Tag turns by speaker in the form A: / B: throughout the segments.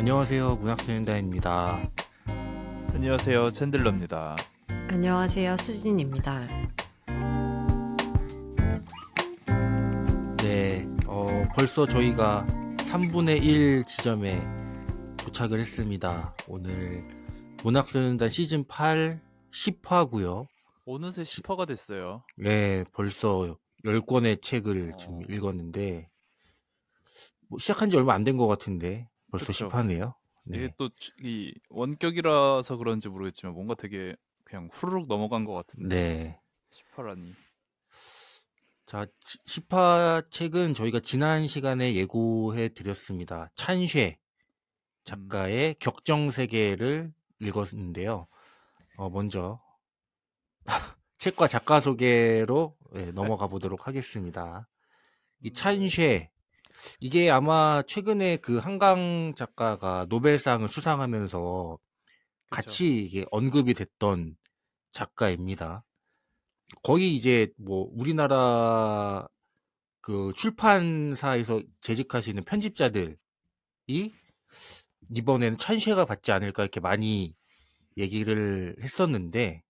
A: 안녕하세요. 문학소년단입니다.
B: 안녕하세요. 챈들러입니다.
C: 안녕하세요. 수진입니다.
A: 네, 벌써 저희가 3분의 1 지점에 도착을 했습니다. 오늘 문학소년단 시즌 8 10화고요.
B: 어느새 10화가 됐어요.
A: 네, 벌써 10권의 책을 지금
B: 어,
A: 읽었는데 시작한 지 얼마 안 된 것 같은데 벌써
B: 그쵸.
A: 10화네요.
B: 이게
A: 네,
B: 또 이 원격이라서 그런지 모르겠지만 뭔가 되게 그냥 후루룩 넘어간 것 같은데
A: 네.
B: 10화라니.
A: 자, 10화 책은 저희가 지난 시간에 예고해 드렸습니다. 찬쉐 작가의 격정세계를 읽었는데요. 먼저 책과 작가 소개로 넘어가 보도록 하겠습니다. 이 찬쉐, 이게 아마 최근에 그 한강 작가가 노벨상을 수상하면서
B: 그쵸.
A: 같이 이게 언급이 됐던 작가입니다. 거의 이제 뭐 우리나라 그 출판사에서 재직하시는 편집자들이 이번에는 찬쉐가 받지 않을까 이렇게 많이 얘기를 했었는데,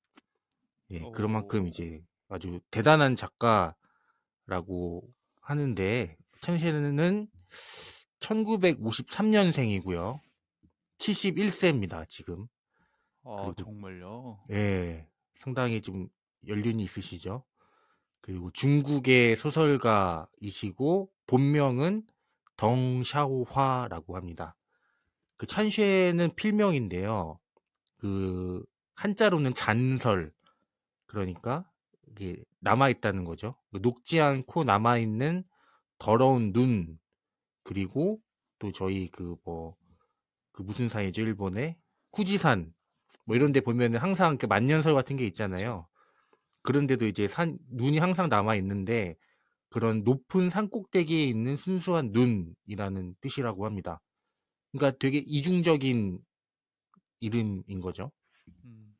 A: 예, 그런 만큼
B: 오,
A: 이제 아주 대단한 작가라고 하는데, 찬쉐는 1953년생이고요. 71세입니다, 지금. 그리고,
B: 정말요?
A: 예, 상당히 좀 연륜이 있으시죠. 그리고 중국의 소설가이시고, 본명은 덩샤오화라고 합니다. 그 찬쉐는 필명인데요. 그 한자로는 잔설, 그러니까 이게 남아있다는 거죠. 녹지 않고 남아있는 더러운 눈, 그리고 또 저희 그 무슨 산이죠, 일본의 후지산 뭐 이런 데 보면은 항상 그 만년설 같은 게
B: 그쵸.
A: 있잖아요. 그런데도 이제 눈이 항상 남아 있는데, 그런 높은 산 꼭대기에 있는 순수한 눈이라는 뜻이라고 합니다. 그러니까 되게 이중적인 이름인 거죠.
B: 음,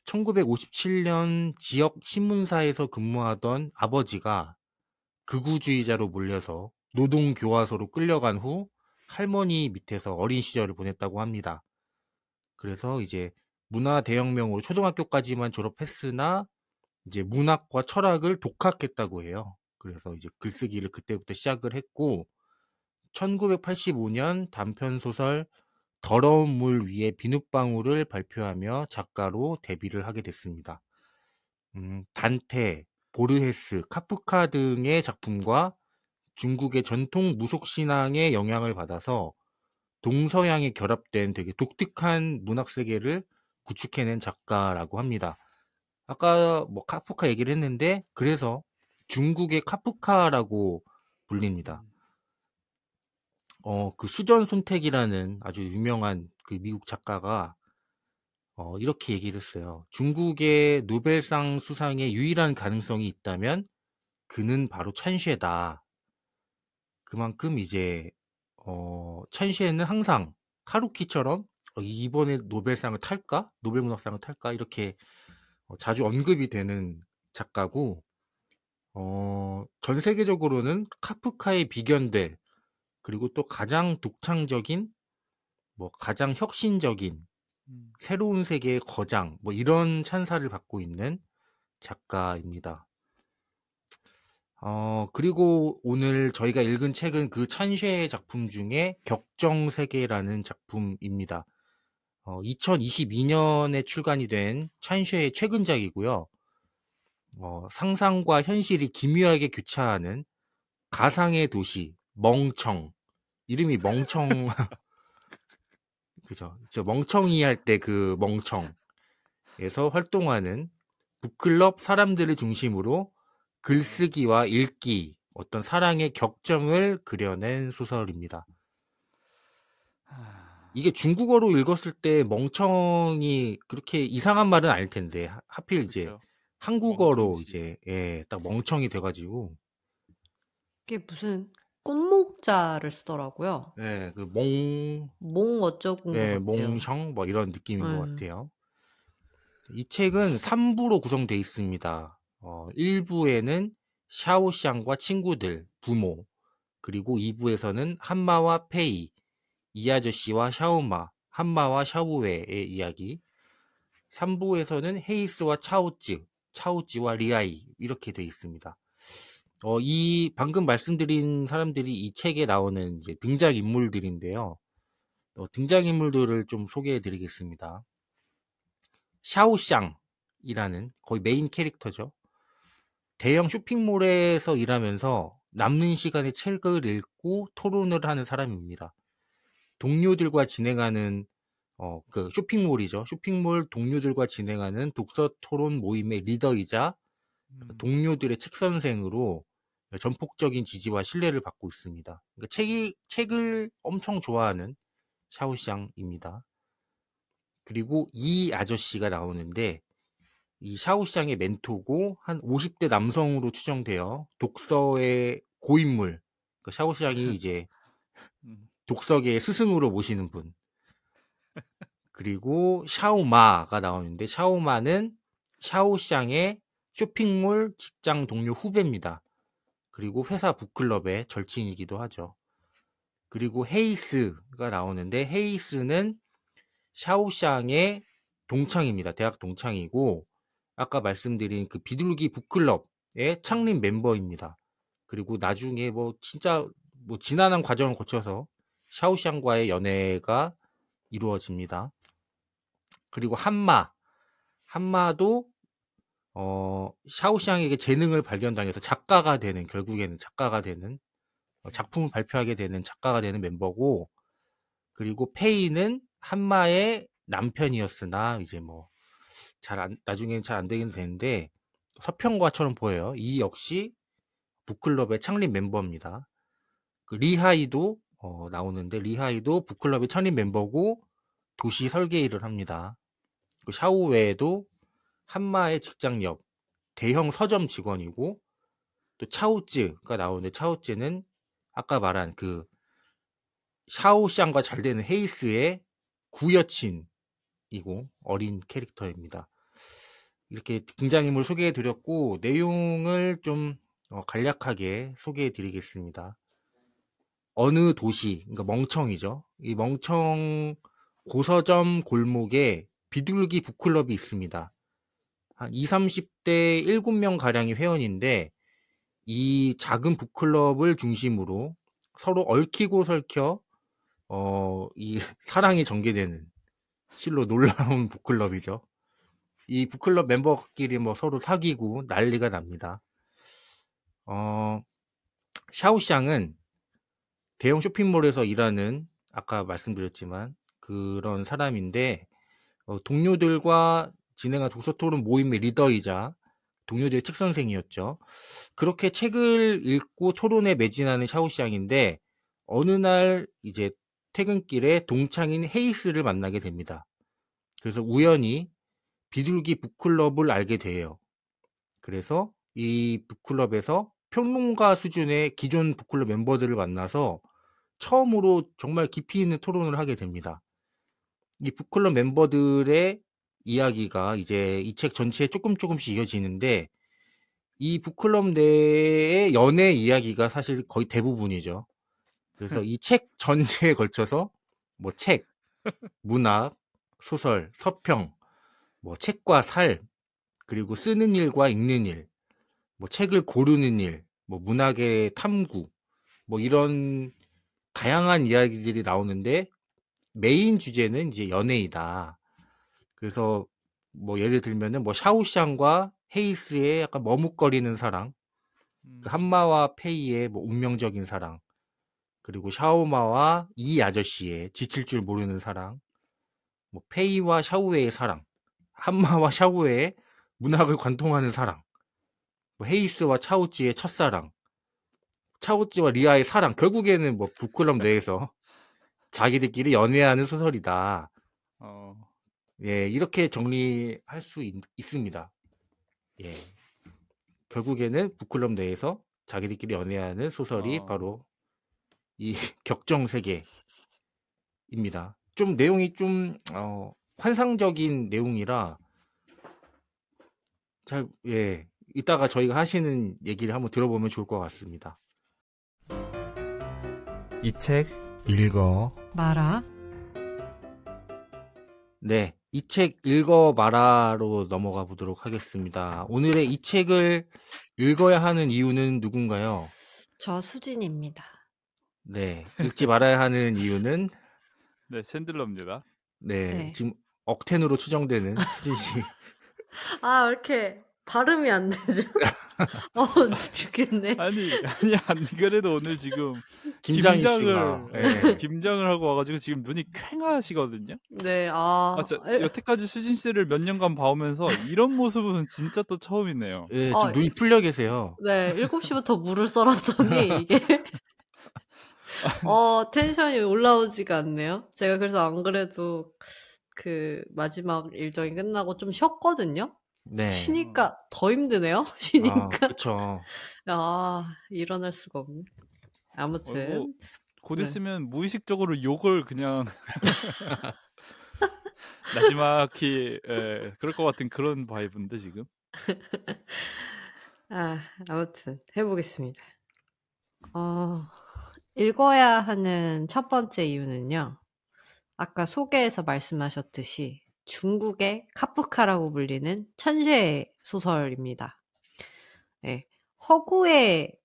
A: 1957년 지역 신문사에서 근무하던 아버지가 극우주의자로 몰려서 노동교화소로 끌려간 후 할머니 밑에서 어린 시절을 보냈다고 합니다. 그래서 이제 문화대혁명으로 초등학교까지만 졸업했으나 이제 문학과 철학을 독학했다고 해요. 그래서 이제 글쓰기를 그때부터 시작을 했고, 1985년 단편소설 더러운 물 위에 비눗방울을 발표하며 작가로 데뷔를 하게 됐습니다. 단테, 보르헤스, 카프카 등의 작품과 중국의 전통 무속신앙의 영향을 받아서 동서양이 결합된 되게 독특한 문학 세계를 구축해낸 작가라고 합니다. 아까 뭐 카프카 얘기를 했는데, 그래서 중국의 카프카라고 불립니다.
B: 음,
A: 그 수전 손택이라는 아주 유명한 그 미국 작가가 이렇게 얘기를 했어요. 중국의 노벨상 수상의 유일한 가능성이 있다면 그는 바로 찬쉐다. 그만큼 이제 찬쉐는 항상 하루키처럼 이번에 노벨상을 탈까? 노벨문학상을 탈까? 이렇게 자주 언급이 되는 작가고, 전 세계적으로는 카프카의 비견들, 그리고 또 가장 독창적인, 뭐 가장 혁신적인
B: 음.
A: 새로운 세계의 거장, 뭐 이런 찬사를 받고 있는 작가입니다. 그리고 오늘 저희가 읽은 책은 그 찬쉐의 작품 중에 격정세계라는 작품입니다. 2022년에 출간이 된 찬쉐의 최근작이고요. 상상과 현실이 기묘하게 교차하는 가상의 도시, 멍청. 이름이 멍청, 그죠? 저 멍청이 할 때 그 멍청에서 활동하는 북클럽 사람들을 중심으로 글쓰기와 읽기, 어떤 사랑의 격정을 그려낸 소설입니다. 이게 중국어로 읽었을 때 멍청이 그렇게 이상한 말은 아닐 텐데, 하필 이제
B: 그쵸.
A: 한국어로
B: 멍청시.
A: 이제, 예, 딱 멍청이 돼가지고,
C: 이게 무슨 꽃목자를 쓰더라고요.
A: 예,
C: 몽 어쩌군 것
A: 예,
C: 같아요.
A: 몽청, 뭐 이런 느낌인 것
C: 예.
A: 같아요. 이 책은 3부로 구성되어 있습니다. 1부에는 샤오샹과 친구들, 부모, 그리고 2부에서는 한마와 페이, 이 아저씨와 샤오마, 한마와 샤오웨의 이야기. 3부에서는 헤이스와 차오찌와 리아이 이렇게 되어 있습니다. 이 방금 말씀드린 사람들이 이 책에 나오는 이제 등장 인물들인데요. 등장인물들을 좀 소개해 드리겠습니다. 샤오샹이라는 거의 메인 캐릭터죠. 대형 쇼핑몰에서 일하면서 남는 시간에 책을 읽고 토론을 하는 사람입니다. 동료들과 진행하는 그 쇼핑몰이죠. 쇼핑몰 동료들과 진행하는 독서 토론 모임의 리더이자 동료들의 책 선생으로 전폭적인 지지와 신뢰를 받고 있습니다. 그러니까 책을 엄청 좋아하는 샤오샹입니다. 그리고 이 아저씨가 나오는데 이 샤오샹의 멘토고 한 50대 남성으로 추정되어 독서의 고인물. 그러니까 샤오샹이 이제 독서계의 스승으로 모시는 분. 그리고 샤오마가 나오는데 샤오마는 샤오샹의 쇼핑몰 직장 동료 후배입니다. 그리고 회사 북클럽의 절친이기도 하죠. 그리고 헤이스가 나오는데 헤이스는 샤오샹의 동창입니다. 대학 동창이고 아까 말씀드린 그 비둘기 북클럽의 창립 멤버입니다. 그리고 나중에 진짜 지난한 과정을 거쳐서 샤오샹과의 연애가 이루어집니다. 그리고 한마도 샤오샹에게 재능을 발견당해서 결국에는 작가가 되는 작품을 발표하게 되는 작가가 되는 멤버고, 그리고 페이는 한마의 남편이었으나 이제 나중에는 잘 안 되긴 되는데 서평가처럼 보여요. 이 역시 북클럽의 창립 멤버입니다. 그 리하이도 나오는데 리하이도 북클럽의 창립 멤버고 도시 설계 일을 합니다. 그 샤오웨도 한마의 직장 옆 대형 서점 직원이고, 또 차오쯔가 나오는데 차오쯔는 아까 말한 그 샤오샹과 잘 되는 헤이스의 구여친이고 어린 캐릭터입니다. 이렇게 등장인물 소개해 드렸고 내용을 좀 간략하게 소개해 드리겠습니다. 어느 도시, 그러니까 멍청이죠. 이 멍청 고서점 골목에 비둘기 북클럽이 있습니다. 한 20, 30대 7명 가량이 회원인데 이 작은 북클럽을 중심으로 서로 얽히고 설켜 이 사랑이 전개되는 실로 놀라운 북클럽이죠. 이 북클럽 멤버끼리 서로 사귀고 난리가 납니다. 샤오샹은 대형 쇼핑몰에서 일하는 아까 말씀드렸지만 그런 사람인데 동료들과 진행한 독서토론 모임의 리더이자 동료들의 책 선생이었죠. 그렇게 책을 읽고 토론에 매진하는 샤오샹인데 어느 날 이제 퇴근길에 동창인 헤이스를 만나게 됩니다. 그래서 우연히 비둘기 북클럽을 알게 돼요. 그래서 이 북클럽에서 평론가 수준의 기존 북클럽 멤버들을 만나서 처음으로 정말 깊이 있는 토론을 하게 됩니다. 이 북클럽 멤버들의 이야기가 이제 이 책 전체에 조금씩 이어지는데 이 북클럽 내의 연애 이야기가 사실 거의 대부분이죠. 그래서 이 책 전체에 걸쳐서 책, 문학, 소설, 서평, 책과 살, 그리고 쓰는 일과 읽는 일, 책을 고르는 일, 문학의 탐구, 이런 다양한 이야기들이 나오는데 메인 주제는 이제 연애이다. 그래서 예를 들면은 샤오샹과 헤이스의 약간 머뭇거리는 사랑, 그 한마와 페이의 운명적인 사랑, 그리고 샤오마와 이 아저씨의 지칠 줄 모르는 사랑, 페이와 샤오웨의 사랑, 한마와 샤오웨의 문학을 관통하는 사랑, 헤이스와 차오찌의 첫사랑, 차오찌와 리아의 사랑, 결국에는 북클럽 내에서 자기들끼리 연애하는 소설이다. 예, 이렇게 정리할 수 있습니다. 예. 결국에는 북클럽 내에서 자기들끼리 연애하는 소설이 바로 이 격정세계입니다. 좀 내용이 좀 환상적인 내용이라 이따가 저희가 하시는 얘기를 한번 들어보면 좋을 것 같습니다.
D: 이 책
A: 읽어
C: 마라.
A: 네, 이 책 읽어봐라로 넘어가 보도록 하겠습니다. 오늘의 이 책을 읽어야 하는 이유는 누군가요?
C: 저 수진입니다.
A: 네, 읽지 말아야 하는 이유는
B: 네, 샌들러입니다.
A: 네,
C: 네.
A: 지금 억텐으로 추정되는 수진 씨.
C: 아, 왜 이렇게 발음이 안 되죠? 죽겠네.
B: 아니 안 그래도 오늘 지금
A: 김장희 씨가
B: 김장을 하고 와가지고 지금 눈이 퀭하시거든요.
C: 네,
B: 진짜 여태까지 수진 씨를 몇 년간 봐오면서 이런 모습은 진짜 또 처음이네요.
A: 예, 지금 눈이 풀려 계세요.
C: 네, 7시부터 물을 썰었더니 이게 텐션이 올라오지가 않네요. 제가 그래서 안 그래도 그 마지막 일정이 끝나고 좀 쉬었거든요.
A: 네.
C: 쉬니까 더 힘드네요. 쉬니까.
A: 그쵸.
C: 일어날 수가 없네. 아무튼
B: 곧 있으면 무의식적으로 욕을 그냥 나지막히 그럴 것 같은 그런 바이브인데 지금.
C: 아무튼 해보겠습니다. 읽어야 하는 첫 번째 이유는요. 아까 소개에서 말씀하셨듯이 중국의 카프카라고 불리는 천쇄 소설입니다. 네, 허구의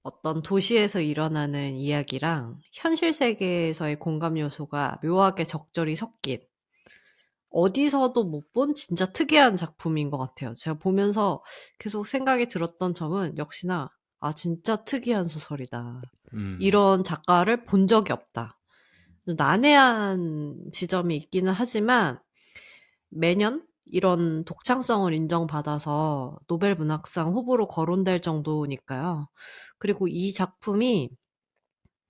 C: 어떤 도시에서 일어나는 이야기랑 현실 세계에서의 공감 요소가 묘하게 적절히 섞인 어디서도 못 본 진짜 특이한 작품인 것 같아요. 제가 보면서 계속 생각이 들었던 점은 역시나 진짜 특이한 소설이다. 이런 작가를 본 적이 없다. 난해한 지점이 있기는 하지만 매년 이런 독창성을 인정받아서 노벨 문학상 후보로 거론될 정도니까요. 그리고 이 작품이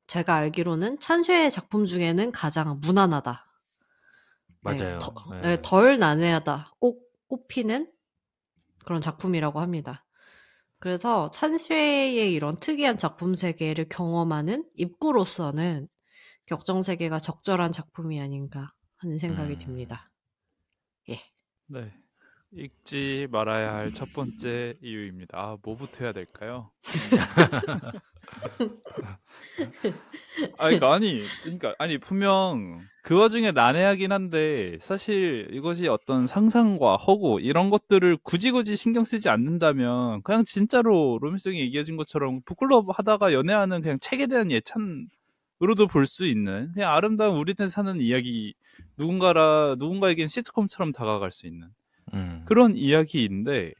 C: 제가 알기로는 찬쉐의 작품 중에는 가장 무난하다.
A: 맞아요.
C: 덜 난해하다. 꼭 꼽히는 그런 작품이라고 합니다. 그래서 찬쉐의 이런 특이한 작품 세계를 경험하는 입구로서는 격정세계가 적절한 작품이 아닌가 하는 생각이 듭니다. 예.
B: 네. 읽지 말아야 할 첫 번째 이유입니다. 뭐부터 해야 될까요? 아니 분명 그 와중에 난해하긴 한데 사실 이것이 어떤 상상과 허구 이런 것들을 굳이 신경 쓰지 않는다면 그냥 진짜로 로맨스형이 얘기해준 것처럼 북클럽 하다가 연애하는 그냥 책에 대한 예찬으로도 볼 수 있는 그냥 아름다운 우리들 사는 이야기 누군가에겐 시트콤처럼 다가갈 수 있는 그런 이야기인데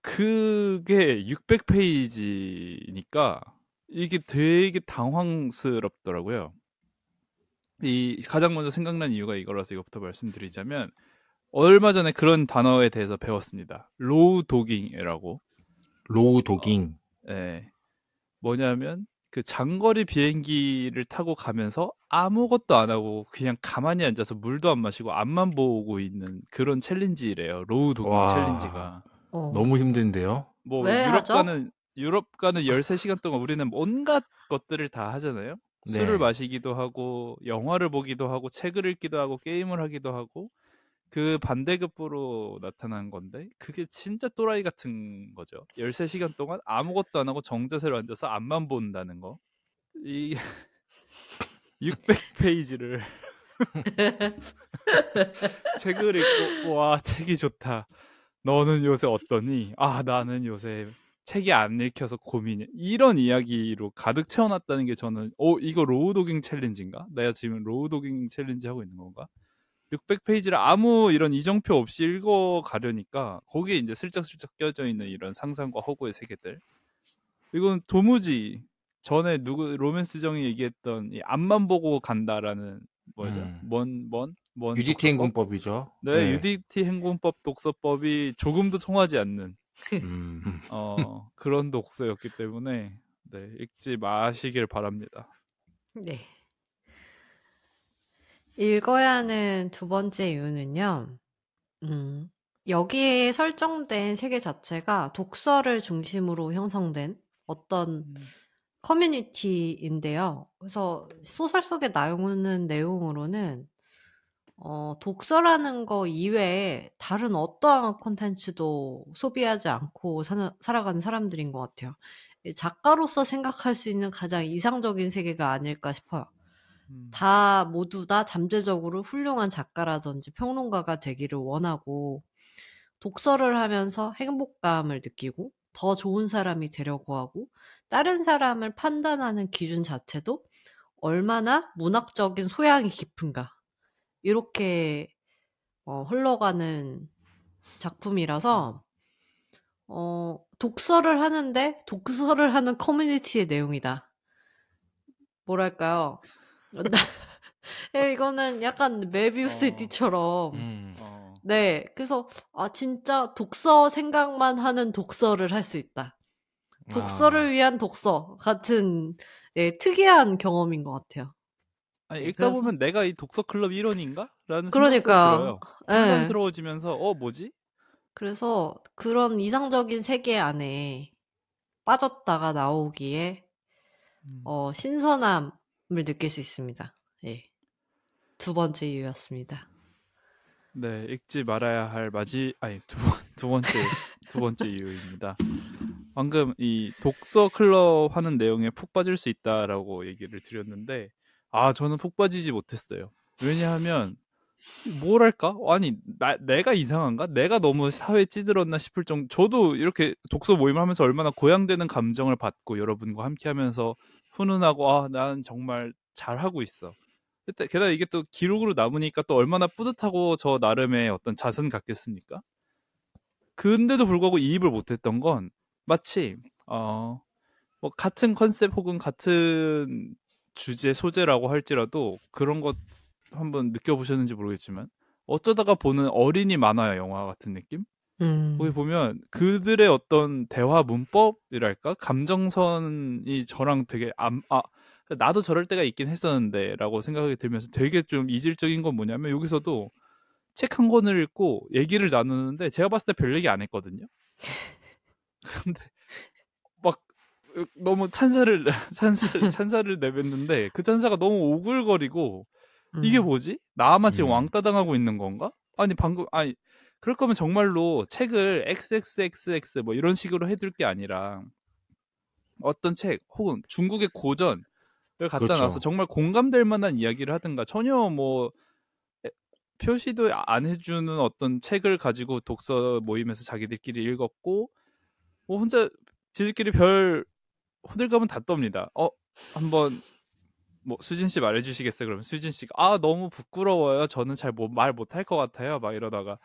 B: 그게 600페이지니까 이게 되게 당황스럽더라고요. 이 가장 먼저 생각난 이유가 이거라서 이것부터 말씀드리자면 얼마 전에 그런 단어에 대해서 배웠습니다. 로우 도깅이라고.
A: 로우 도깅.
B: 네. 뭐냐면 그 장거리 비행기를 타고 가면서 아무것도 안 하고 그냥 가만히 앉아서 물도 안 마시고 앞만 보고 있는 그런 챌린지래요. 로우 도깅 챌린지가.
A: 너무 힘든데요.
B: 뭐 유럽 가는 13시간 동안 우리는 온갖 것들을 다 하잖아요.
A: 네.
B: 술을 마시기도 하고 영화를 보기도 하고 책을 읽기도 하고 게임을 하기도 하고 그 반대급부로 나타난 건데 그게 진짜 또라이 같은 거죠. 13시간 동안 아무것도 안 하고 정자세로 앉아서 앞만 본다는 거. 이 600페이지를 책을 읽고 와 책이 좋다. 너는 요새 어떠니? 나는 요새 책이 안 읽혀서 고민이야. 이런 이야기로 가득 채워놨다는 게 저는 이거 로우도깅 챌린지인가? 내가 지금 로우도깅 챌린지 하고 있는 건가? 600페이지를 아무 이런 이정표 없이 읽어가려니까 거기에 이제 슬쩍슬쩍 껴져 있는 이런 상상과 허구의 세계들. 이건 도무지 전에 로맨스정이 얘기했던 이 앞만 보고 간다라는 뭐죠?
A: UDT 행군법이죠.
B: 네, UDT 행군법 독서법이 조금도 통하지 않는 그런 독서였기 때문에 읽지 마시길 바랍니다.
C: 네. 읽어야 하는 두 번째 이유는요. 여기에 설정된 세계 자체가 독서를 중심으로 형성된 어떤 커뮤니티인데요. 그래서 소설 속에 나오는 내용으로는 독서라는 거 이외에 다른 어떠한 콘텐츠도 소비하지 않고 살아가는 사람들인 것 같아요. 작가로서 생각할 수 있는 가장 이상적인 세계가 아닐까 싶어요. 다 모두 다 잠재적으로 훌륭한 작가라든지 평론가가 되기를 원하고 독서를 하면서 행복감을 느끼고 더 좋은 사람이 되려고 하고 다른 사람을 판단하는 기준 자체도 얼마나 문학적인 소양이 깊은가 이렇게 흘러가는 작품이라서 독서를 하는데 독서를 하는 커뮤니티의 내용이다. 뭐랄까요? 이거는 약간 메비우스의
B: 어,
C: 띠처럼
B: 어,
C: 네, 그래서 진짜 독서 생각만 하는 독서를 할 수 있다. 독서를
A: 아,
C: 위한 독서 같은 특이한 경험인 것 같아요.
B: 아니,
C: 네,
B: 읽다
C: 그래서
B: 보면 내가 이 독서 클럽 일원인가? 라는 생각도
C: 그러니까요.
B: 들어요.
C: 예.
B: 혼란스러워지면서 뭐지?
C: 그래서 그런 이상적인 세계 안에 빠졌다가 나오기에
B: 음,
C: 신선함을 느낄 수 있습니다. 예. 두 번째 이유였습니다.
B: 네, 읽지 말아야 할 아니, 두 번째 이유입니다. 방금 이 독서 클럽 하는 내용에 푹 빠질 수 있다라고 얘기를 드렸는데, 저는 푹 빠지지 못했어요. 왜냐하면, 뭐랄까? 아니, 내가 이상한가? 내가 너무 사회에 찌들었나 싶을 정도, 저도 이렇게 독서 모임을 하면서 얼마나 고양되는 감정을 받고 여러분과 함께 하면서 훈훈하고, 난 정말 잘하고 있어. 게다가 이게 또 기록으로 남으니까 또 얼마나 뿌듯하고 저 나름의 어떤 자선 같겠습니까? 근데도 불구하고 이입을 못했던 건 마치 뭐 같은 컨셉 혹은 같은 주제 소재라고 할지라도 그런 것 한번 느껴보셨는지 모르겠지만 어쩌다가 보는 어린이 만화 영화 같은 느낌? 거기
C: 음.
B: 보면 그들의 어떤 대화 문법이랄까 감정선이 저랑 되게 나도 저럴 때가 있긴 했었는데라고 생각이 들면서 되게 좀 이질적인 건 뭐냐면 여기서도 책 한 권을 읽고 얘기를 나누는데 제가 봤을 때 별 얘기 안 했거든요. 근데 막 너무 찬사를 내뱉는데 그 찬사가 너무 오글거리고 이게
C: 음.
B: 뭐지? 나만 지금
A: 음,
B: 왕따 당하고 있는 건가? 아니 그럴 거면 정말로 책을 XXXX 뭐 이런 식으로 해둘 게 아니라 어떤 책 혹은 중국의 고전을 갖다 놔서
A: 그렇죠.
B: 정말 공감될 만한 이야기를 하든가 전혀 뭐 표시도 안 해주는 어떤 책을 가지고 독서 모임에서 자기들끼리 읽었고 뭐 혼자 지들끼리 별 호들갑은 다 떱니다. 한번 뭐 수진 씨 말해주시겠어요? 그러면 수진 씨가 너무 부끄러워요. 저는 잘 말 못할 것 같아요. 막 이러다가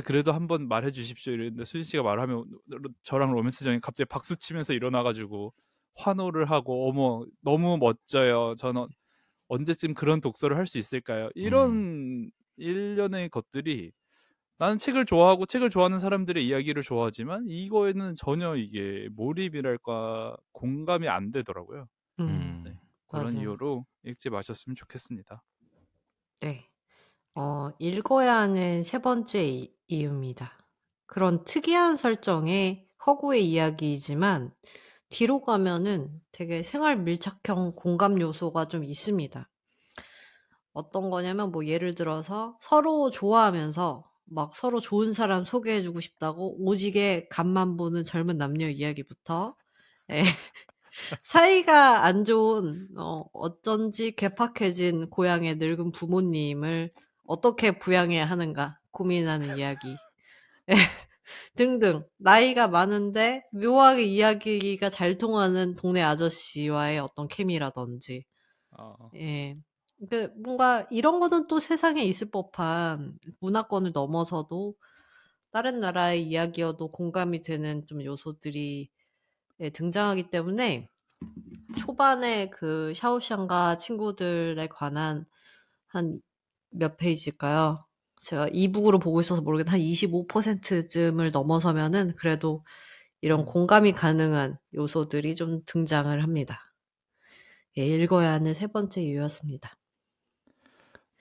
B: 그래도 한번 말해주십시오. 이랬는데 수진 씨가 말하면 저랑 로맨스정이 갑자기 박수 치면서 일어나가지고 환호를 하고 어머 너무 멋져요. 저는 언제쯤 그런 독서를 할 수 있을까요?
A: 음,
B: 이런 일련의 것들이 나는 책을 좋아하고 책을 좋아하는 사람들의 이야기를 좋아하지만 이거에는 전혀 이게 몰입이랄까 공감이 안 되더라고요.
C: 음.
B: 네.
A: 음,
B: 그런
C: 맞아요.
B: 이유로 읽지 마셨으면 좋겠습니다.
C: 네. 읽어야 하는 세 번째 이유입니다. 그런 특이한 설정의 허구의 이야기이지만 뒤로 가면은 되게 생활 밀착형 공감 요소가 좀 있습니다. 어떤 거냐면 뭐 예를 들어서 서로 좋아하면서 막 서로 좋은 사람 소개해 주고 싶다고 오지게 간만 보는 젊은 남녀 이야기부터 예. 사이가 안 좋은 어쩐지 괴팍해진 고향의 늙은 부모님을 어떻게 부양해야 하는가 고민하는 이야기 등등 나이가 많은데 묘하게 이야기가 잘 통하는 동네 아저씨와의 어떤 케미라든지
B: 어,
C: 예. 뭔가 이런 거는 또 세상에 있을 법한 문화권을 넘어서도 다른 나라의 이야기여도 공감이 되는 좀 요소들이 등장하기 때문에 초반에 그 샤오샹과 친구들에 관한 한 몇 페이지일까요? 제가 이북으로 보고 있어서 모르겠는데 한 25%쯤을 넘어서면은 그래도 이런
B: 음.
C: 공감이 가능한 요소들이 좀 등장을 합니다. 예, 읽어야 하는 세 번째 이유였습니다.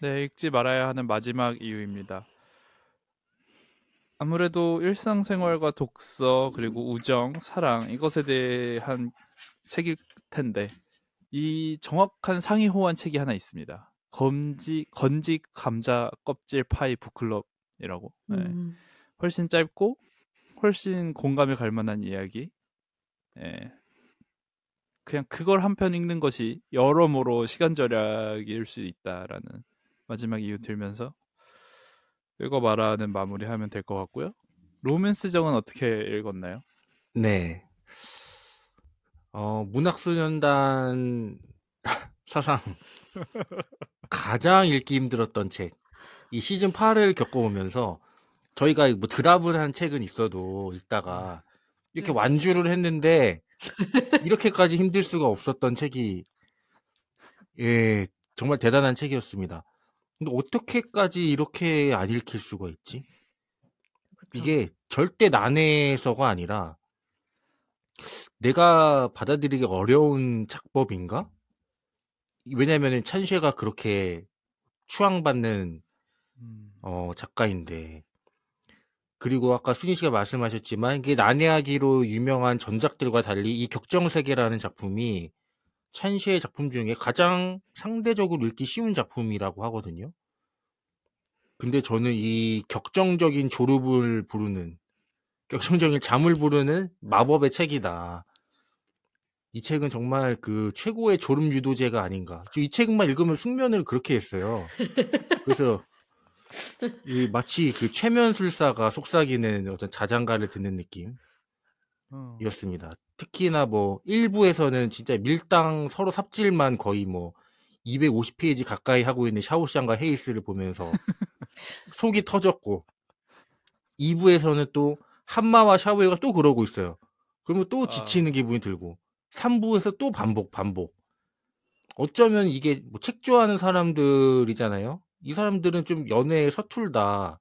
B: 네, 읽지 말아야 하는 마지막 이유입니다. 아무래도 일상생활과 독서 그리고 우정, 사랑 이것에 대한 책일 텐데 이 정확한 상이호한 책이 하나 있습니다. 건지 감자 껍질 파이 북클럽이라고. 네.
C: 음.
B: 훨씬 짧고 훨씬 공감이 갈 만한 이야기. 예. 그냥 그걸 한 편 읽는 것이 여러모로 시간 절약일 수 있다라는 마지막 이유 들면서 읽어봐라는 마무리하면 될 것 같고요. 로맨스정은 어떻게 읽었나요?
A: 네. 문학소년단 사상 가장 읽기 힘들었던 책. 이 시즌 8을 겪어오면서 저희가 뭐 드랍을 한 책은 있어도 읽다가 이렇게
C: 네.
A: 완주를 했는데 이렇게까지 힘들 수가 없었던 책이 예, 정말 대단한 책이었습니다. 근데 어떻게까지 이렇게 안 읽힐 수가 있지?
C: 그쵸.
A: 이게 절대 난해서가 아니라 내가 받아들이기 어려운 작법인가? 왜냐면은 찬쉐가 그렇게 추앙받는
B: 음,
A: 작가인데 그리고 아까 순희 씨가 말씀하셨지만 이게 난해하기로 유명한 전작들과 달리 이 격정세계라는 작품이 찬쉐의 작품 중에 가장 상대적으로 읽기 쉬운 작품이라고 하거든요. 근데 저는 이 격정적인 졸음을 부르는 격정적인 잠을 부르는 마법의 책이다. 이 책은 정말 그 최고의 졸음 유도제가 아닌가. 저 이 책만 읽으면 숙면을 그렇게 했어요. 그래서 이 마치 그 최면술사가 속삭이는 어떤 자장가를 듣는 느낌이었습니다.
B: 어,
A: 특히나 뭐 1부에서는 진짜 밀당 서로 삽질만 거의 뭐 250페이지 가까이 하고 있는 샤오샹과 헤이스를 보면서 속이 터졌고 2부에서는 또 한마와 샤오웨이가 또 그러고 있어요. 그러면 또 지치는
B: 아,
A: 기분이 들고 3부에서 또 반복. 어쩌면 이게 뭐 책 좋아하는 사람들이잖아요. 이 사람들은 좀 연애에 서툴다.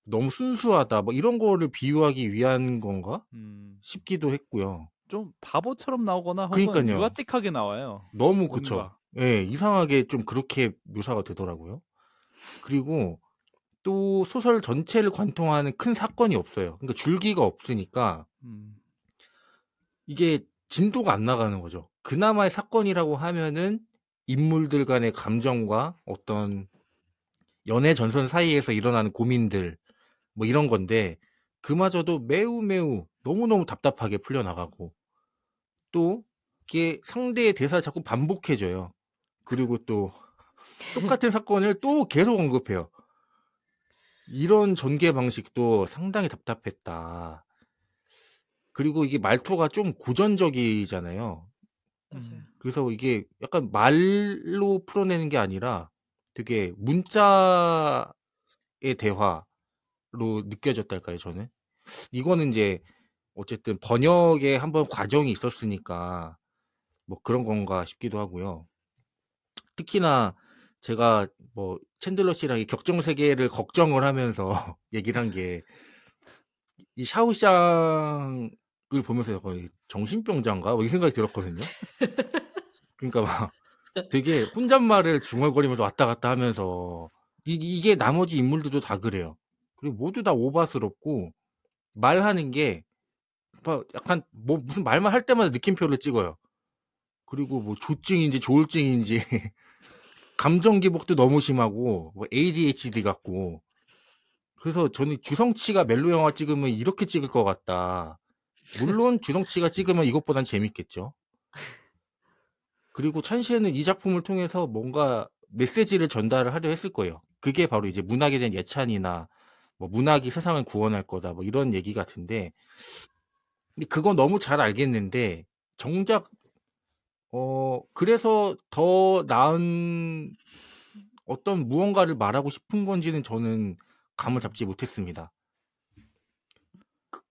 A: 너무 순수하다. 뭐 이런 거를 비유하기 위한 건가?
B: 음,
A: 싶기도 했고요.
B: 좀 바보처럼 나오거나 혹은
A: 그러니까요.
B: 유아틱하게 나와요.
A: 너무 그쵸.
B: 뭔가.
A: 예, 이상하게 좀 그렇게 묘사가 되더라고요. 그리고 또 소설 전체를 관통하는 큰 사건이 없어요. 그러니까 줄기가 없으니까
B: 음,
A: 이게 진도가 안 나가는 거죠. 그나마의 사건이라고 하면은 인물들 간의 감정과 어떤 연애 전선 사이에서 일어나는 고민들 뭐 이런 건데 그마저도 매우 너무너무 답답하게 풀려나가고 또 이게 상대의 대사를 자꾸 반복해줘요. 그리고 또 똑같은 사건을 또 계속 언급해요. 이런 전개 방식도 상당히 답답했다. 그리고 이게 말투가 좀 고전적이잖아요.
C: 맞아요.
A: 그래서 이게 약간 말로 풀어내는 게 아니라 되게 문자의 대화로 느껴졌달까요, 저는? 이거는 이제 어쨌든 번역에 한번 과정이 있었으니까 뭐 그런 건가 싶기도 하고요. 특히나 제가 뭐 챈들러 씨랑 이 격정 세계를 걱정을 하면서 얘기를 한 게 이 샤오샹을 보면서 거의 정신병자인가? 뭐 이 생각이 들었거든요. 그러니까 막 되게 혼잣말을 중얼거리면서 왔다 갔다 하면서 이게 나머지 인물들도 다 그래요. 그리고 모두 다 오바스럽고 말하는 게 막 약간 뭐 무슨 말만 할 때마다 느낌표를 찍어요. 그리고 뭐 조증인지 조울증인지 감정 기복도 너무 심하고 뭐 ADHD 같고 그래서 저는 주성치가 멜로 영화 찍으면 이렇게 찍을 것 같다. 물론 주성치가 찍으면 이것보단 재밌겠죠. 그리고 찬시에는 이 작품을 통해서 뭔가 메시지를 전달을 하려 했을 거예요. 그게 바로 이제 문학에 대한 예찬이나 뭐 문학이 세상을 구원할 거다 뭐 이런 얘기 같은데 근데 그건 너무 잘 알겠는데 정작 그래서 더 나은 어떤 무언가를 말하고 싶은 건지는 저는 감을 잡지 못했습니다.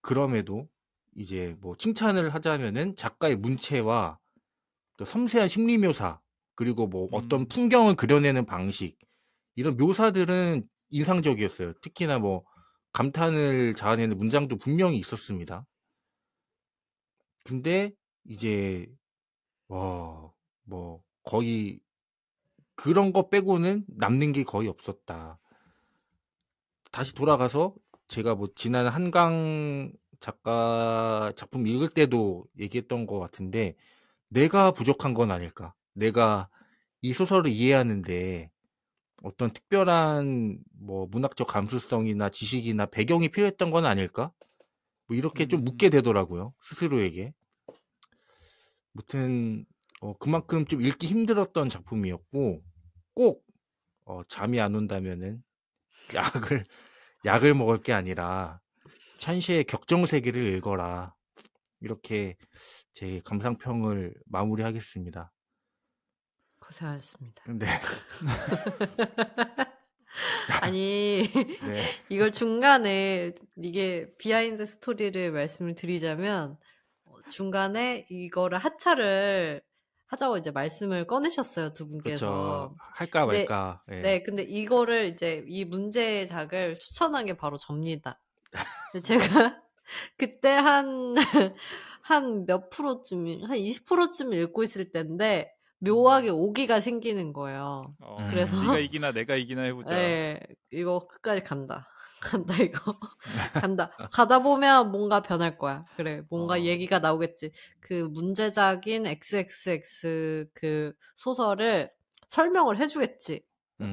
A: 그럼에도 이제 뭐 칭찬을 하자면은 작가의 문체와 또 섬세한 심리 묘사 그리고 뭐 어떤
B: 음,
A: 풍경을 그려내는 방식 이런 묘사들은 인상적이었어요. 특히나 뭐 감탄을 자아내는 문장도 분명히 있었습니다. 근데 이제 뭐 거의 그런 거 빼고는 남는 게 거의 없었다. 다시 돌아가서 제가 뭐 지난 한강 작가 작품 읽을 때도 얘기했던 것 같은데 내가 부족한 건 아닐까? 내가 이 소설을 이해하는데 어떤 특별한 뭐 문학적 감수성이나 지식이나 배경이 필요했던 건 아닐까? 뭐 이렇게 좀 묻게
B: 음,
A: 되더라고요. 스스로에게. 무튼 그만큼 좀 읽기 힘들었던 작품이었고 꼭 잠이 안 온다면은 약을 먹을 게 아니라 찬시의 격정세계를 읽어라. 이렇게 제 감상평을 마무리하겠습니다.
C: 고생하셨습니다.
A: 네.
C: 아니
A: 네.
C: 이걸 중간에 이게 비하인드 스토리를 말씀을 드리자면 중간에 이거를 하차를 하자고 이제 말씀을 꺼내셨어요, 두 분께서.
A: 그렇죠. 할까
C: 근데,
A: 말까. 예.
C: 네, 근데 이거를 이제 이 문제작을 추천한 게 바로 접니다. 근데 제가 그때 한 몇 프로쯤, 한 20%쯤 읽고 있을 때인데 묘하게 오기가 생기는 거예요. 그래서
B: 네가 이기나 내가 이기나 해보자.
C: 네, 이거 끝까지 간다. 간다 이거. 간다. 가다 보면 뭔가 변할 거야. 그래, 뭔가 얘기가 나오겠지. 그 문제작인 XXX 그 소설을 설명을 해주겠지.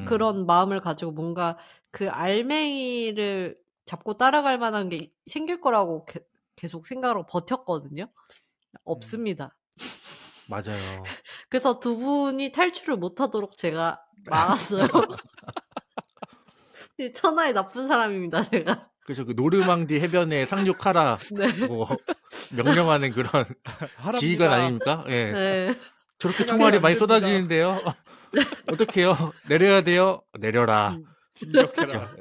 C: 그런 마음을 가지고 뭔가 그 알맹이를 잡고 따라갈 만한 게 생길 거라고 계속 생각으로 버텼거든요. 없습니다.
A: 맞아요.
C: 그래서 두 분이 탈출을 못하도록 제가 막았어요. 천하의 나쁜 사람입니다, 제가.
A: 그래서 그 노르망디 해변에 상륙하라
C: 네.
A: 뭐 명령하는 그런 지휘관 아닙니까? 예.
C: 네.
A: 저렇게 총알이 많이 쏟아지는데요. 어떡해요? 내려야 돼요? 내려라.
B: 진격해라.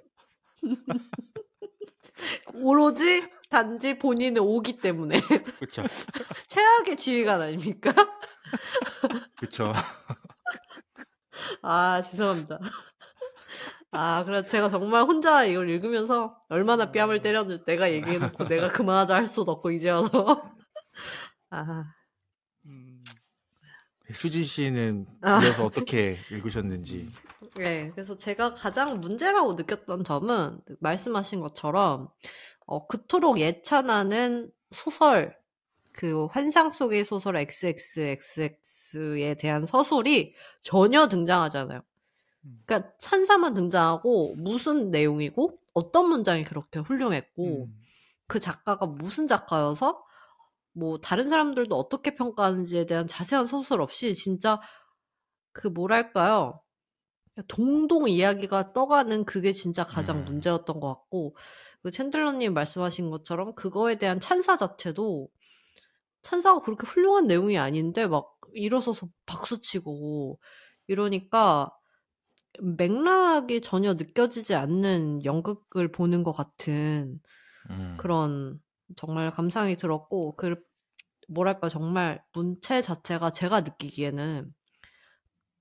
C: 오로지 단지 본인의 오기 때문에.
A: 그렇죠.
C: 최악의 지휘관 아닙니까?
A: 그렇죠.
C: 아, 죄송합니다. 그래서 제가 정말 혼자 이걸 읽으면서 얼마나 뺨을 때렸는지 내가 얘기해놓고 내가 그만하자 할 수도 없고 이제 와서.
A: 수진 씨는 이어서 어떻게 읽으셨는지.
C: 네, 그래서 제가 가장 문제라고 느꼈던 점은 말씀하신 것처럼 그토록 예찬하는 소설, 그 환상 속의 소설 XXXX에 대한 서술이 전혀 등장하잖아요. 그러니까 찬사만 등장하고 무슨 내용이고 어떤 문장이 그렇게 훌륭했고 그 작가가 무슨 작가여서 뭐 다른 사람들도 어떻게 평가하는지에 대한 자세한 서술 없이 진짜 그 뭐랄까요, 동동 이야기가 떠가는 그게 진짜 가장 문제였던 것 같고, 그 챈들러님 말씀하신 것처럼 그거에 대한 찬사 자체도 찬사가 그렇게 훌륭한 내용이 아닌데 막 일어서서 박수치고 이러니까 맥락이 전혀 느껴지지 않는 연극을 보는 것 같은 그런 정말 감상이 들었고, 그 뭐랄까 정말 문체 자체가 제가 느끼기에는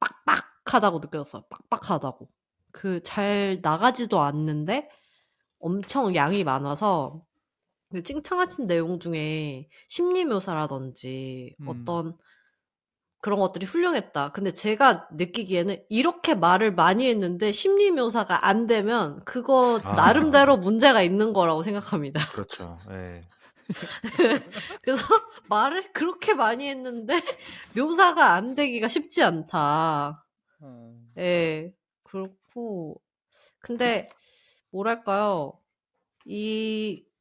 C: 빡빡하다고 느껴졌어요. 빡빡하다고. 그 잘 나가지도 않는데 엄청 양이 많아서 그 찡창하신 내용 중에 심리 묘사라든지 어떤 그런 것들이 훌륭했다. 근데 제가 느끼기에는 이렇게 말을 많이 했는데 심리 묘사가 안 되면 그거 나름대로 문제가 있는 거라고 생각합니다.
A: 그렇죠. 네.
C: 그래서 말을 그렇게 많이 했는데 묘사가 안 되기가 쉽지 않다. 예, 그렇고 근데 뭐랄까요,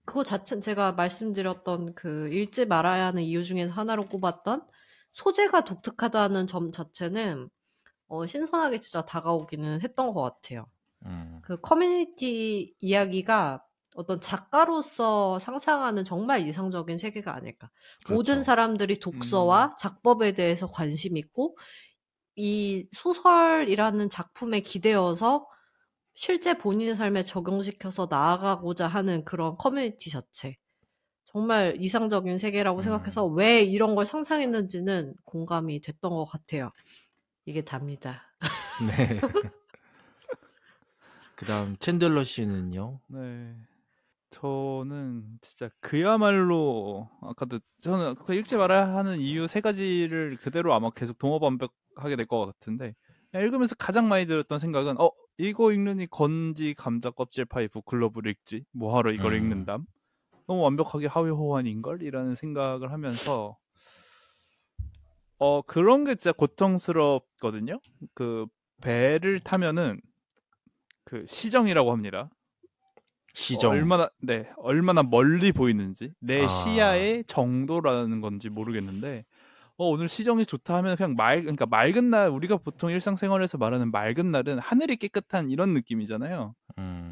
C: 그거 자체는 제가 말씀드렸던 그 읽지 말아야 하는 이유 중에서 하나로 꼽았던 소재가 독특하다는 점 자체는 신선하게 진짜 다가오기는 했던 것 같아요. 그 커뮤니티 이야기가 어떤 작가로서 상상하는 정말 이상적인 세계가 아닐까. 그렇죠. 모든 사람들이 독서와 작법에 대해서 관심 있고 이 소설이라는 작품에 기대어서 실제 본인의 삶에 적용시켜서 나아가고자 하는 그런 커뮤니티 자체. 정말 이상적인 세계라고 생각해서 왜 이런 걸 상상했는지는 공감이 됐던 것 같아요. 이게 답니다.
A: 네. 그다음 챈들러 씨는요?
B: 네. 저는 진짜 그야말로 아까도 저는 그 읽지 말아야 하는 이유 3가지를 그대로 아마 계속 동어반복하게 될 것 같은데, 읽으면서 가장 많이 들었던 생각은 이거 읽느니 건지 감자 껍질 파이 북클럽을 읽지 뭐하러 이걸 읽는담, 너무 완벽하게 하위호환인걸 이라는 생각을 하면서 그런 게 진짜 고통스럽거든요. 그 배를 타면은 그 시정이라고 합니다.
A: 시정.
B: 얼마나 멀리 보이는지 내 시야의 정도라는 건지 모르겠는데 오늘 시정이 좋다 하면 그냥 그러니까 맑은 날, 우리가 보통 일상생활에서 말하는 맑은 날은 하늘이 깨끗한 이런 느낌이잖아요.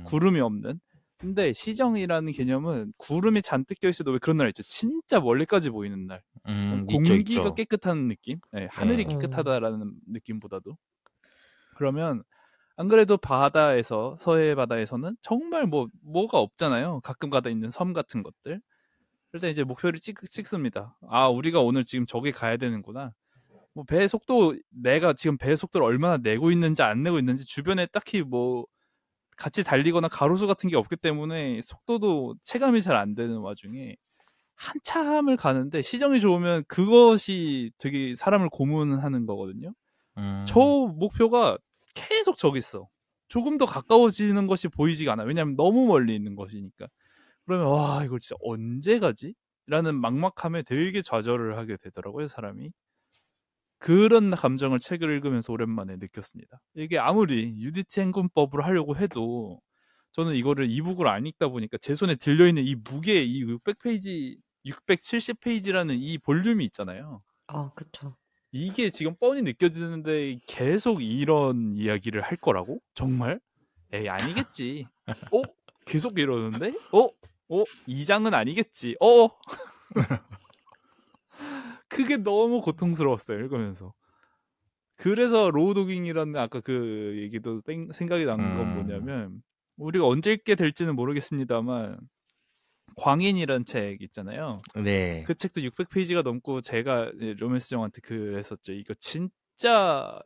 B: 구름이 없는. 근데 시정이라는 개념은 구름이 잔뜩 껴있어도 왜 그런 날 있죠. 진짜 멀리까지 보이는 날.
A: 있죠,
B: 공기가
A: 있죠.
B: 깨끗한 느낌? 네, 하늘이
A: 네.
B: 깨끗하다라는 느낌보다도. 그러면 안 그래도 바다에서, 서해 바다에서는 정말 뭐가 없잖아요. 가끔 가다 있는 섬 같은 것들. 그래서 이제 목표를 찍습니다. 아, 우리가 오늘 지금 저기 가야 되는구나. 뭐 배의 속도, 내가 지금 배의 속도를 얼마나 내고 있는지 안 내고 있는지 주변에 딱히 뭐 같이 달리거나 가로수 같은 게 없기 때문에 속도도 체감이 잘 안 되는 와중에 한참을 가는데 시정이 좋으면 그것이 되게 사람을 고문하는 거거든요. 저 목표가 계속 저기 있어. 조금 더 가까워지는 것이 보이지가 않아. 왜냐하면 너무 멀리 있는 것이니까. 그러면 와, 이걸 진짜 언제 가지? 라는 막막함에 되게 좌절을 하게 되더라고요, 사람이. 그런 감정을 책을 읽으면서 오랜만에 느꼈습니다. 이게 아무리 UDT 행군법을 하려고 해도 저는 이거를 이북으로 안 읽다 보니까 제 손에 들려있는 이 무게, 이 600페이지, 670페이지라는 이 볼륨이 있잖아요.
C: 그쵸.
B: 이게 지금 뻔히 느껴지는데 계속 이런 이야기를 할 거라고? 정말? 에이, 아니겠지. 계속 이러는데? 2장은 아니겠지. 그게 너무 고통스러웠어요, 읽으면서. 그래서 로우도깅이라는 아까 그 얘기도 생각이 난 건 뭐냐면, 우리가 언제 읽게 될지는 모르겠습니다만 광인이란 책 있잖아요.
A: 네.
B: 그 책도 600페이지가 넘고 제가 로맨스 정한테 그랬었죠. 이거 진짜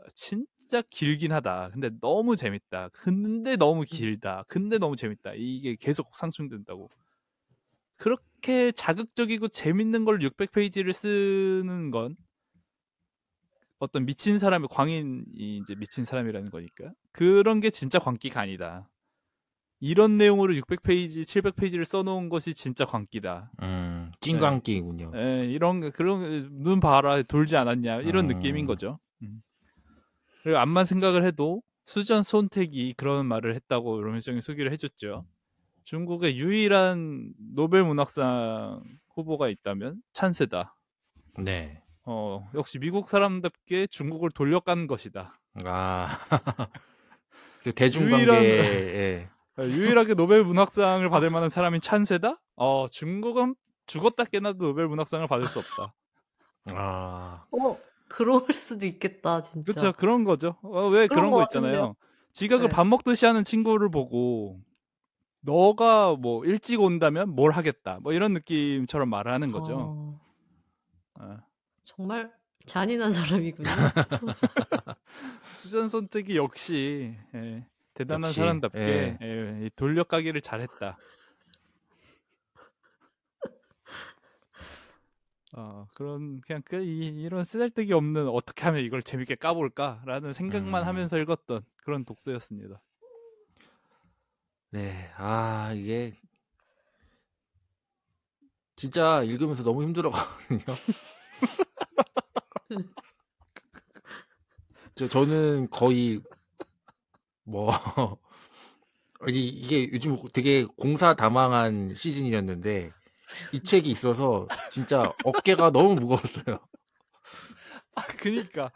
B: 길긴 하다. 근데 너무 재밌다. 근데 너무 길다. 근데 너무 재밌다. 이게 계속 상충된다고. 그렇게 자극적이고 재밌는 걸 600페이지를 쓰는 건 어떤 미친 사람의 광인이 이제 미친 사람이라는 거니까 그런 게 진짜 광기가 아니다. 이런 내용으로 600페이지, 700페이지를 써놓은 것이 진짜 광기다.
A: 찐광기군요.
B: 그런 눈 봐라 돌지 않았냐 이런 느낌인 거죠. 그리고 암만 생각을 해도 수전 손택이 그런 말을 했다고 로맨성이 소개를 해줬죠. 중국의 유일한 노벨 문학상 후보가 있다면 찬세다.
A: 네.
B: 역시 미국 사람답게 중국을 돌려간 것이다.
A: 그 대중관계에
B: 유일하게 노벨 문학상을 받을 만한 사람인 찬세다? 중국은 죽었다 깨나도 노벨 문학상을 받을 수 없다.
C: 그럴 수도 있겠다, 진짜.
B: 그렇죠. 그런 거죠. 왜 그런 거 있잖아요.
C: 같은데요?
B: 지각을
C: 네.
B: 밥 먹듯이 하는 친구를 보고 너가 뭐 일찍 온다면 뭘 하겠다. 뭐 이런 느낌처럼 말을 하는 거죠.
C: 정말 잔인한 사람이군요.
B: 수전 선택이 역시 대단한 사람답게 돌려가기를 잘했다. 그런 그냥 이런 쓰잘데기 없는 어떻게 하면 이걸 재밌게 까볼까라는 생각만 하면서 읽었던 그런 독서였습니다.
A: 네, 이게 진짜 읽으면서 너무 힘들어거든요. 저는 거의 이게 요즘 되게 공사다망한 시즌이었는데 이 책이 있어서 진짜 어깨가 너무 무거웠어요.
B: 그니까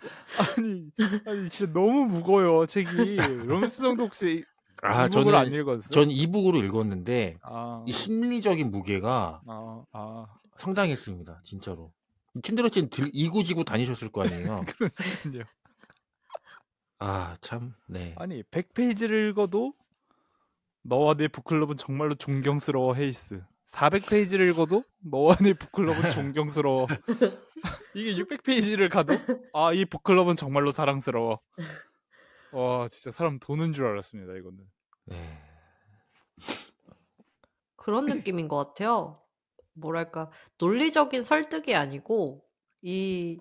B: 아니 진짜 너무 무거워요 책이. 로맨스 정도 혹시 이북으로 안 읽었어요?
A: 전 이북으로 읽었는데 이 심리적인 무게가 상당했습니다. 진짜로. 킨드러 씨는 이고지고 다니셨을 거 아니에요.
B: 그러니까요.
A: 참, 네.
B: 아니 100페이지를 읽어도 너와 내 북클럽은 정말로 존경스러워 헤이스. 400페이지를 읽어도 너와 내 북클럽은 존경스러워. 이게 600페이지를 가도 이 북클럽은 정말로 사랑스러워. 와 진짜 사람 도는 줄 알았습니다 이거는.
A: 네.
C: 그런 느낌인 것 같아요. 뭐랄까 논리적인 설득이 아니고 이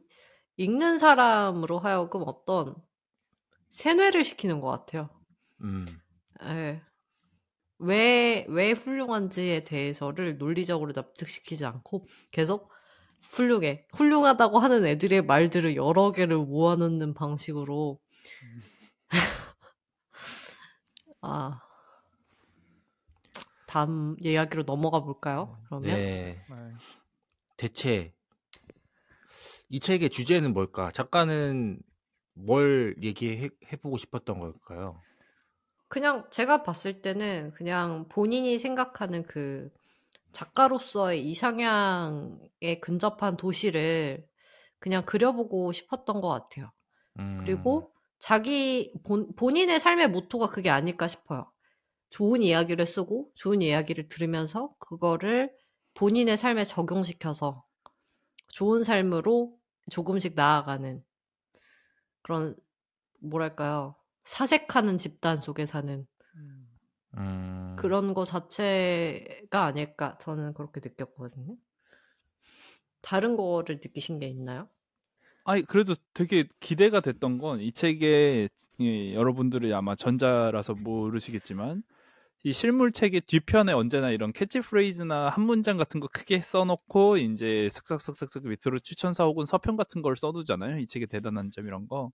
C: 읽는 사람으로 하여금 어떤 세뇌를 시키는 것 같아요. 네. 왜 훌륭한지에 대해서를 논리적으로 납득시키지 않고 계속 훌륭하다고 하는 애들의 말들을 여러 개를 모아놓는 방식으로 다음 이야기로 넘어가 볼까요? 그러면
A: 네. 대체 이 책의 주제는 뭘까? 작가는 뭘 해보고 싶었던 걸까요?
C: 그냥 제가 봤을 때는 그냥 본인이 생각하는 그 작가로서의 이상향에 근접한 도시를 그냥 그려보고 싶었던 것 같아요. 그리고 본인의 삶의 모토가 그게 아닐까 싶어요. 좋은 이야기를 쓰고 좋은 이야기를 들으면서 그거를 본인의 삶에 적용시켜서 좋은 삶으로 조금씩 나아가는 그런 뭐랄까요. 사색하는 집단 속에 사는 그런 거 자체가 아닐까 저는 그렇게 느꼈거든요. 다른 거를 느끼신 게 있나요?
B: 아니 그래도 되게 기대가 됐던 건 이 책에 여러분들이 아마 전자라서 모르시겠지만 이 실물책의 뒤편에 언제나 이런 캐치프레이즈나 한 문장 같은 거 크게 써놓고 이제 슥싹슥싹슥 밑으로 추천사 혹은 서평 같은 걸 써두잖아요. 이 책의 대단한 점 이런 거.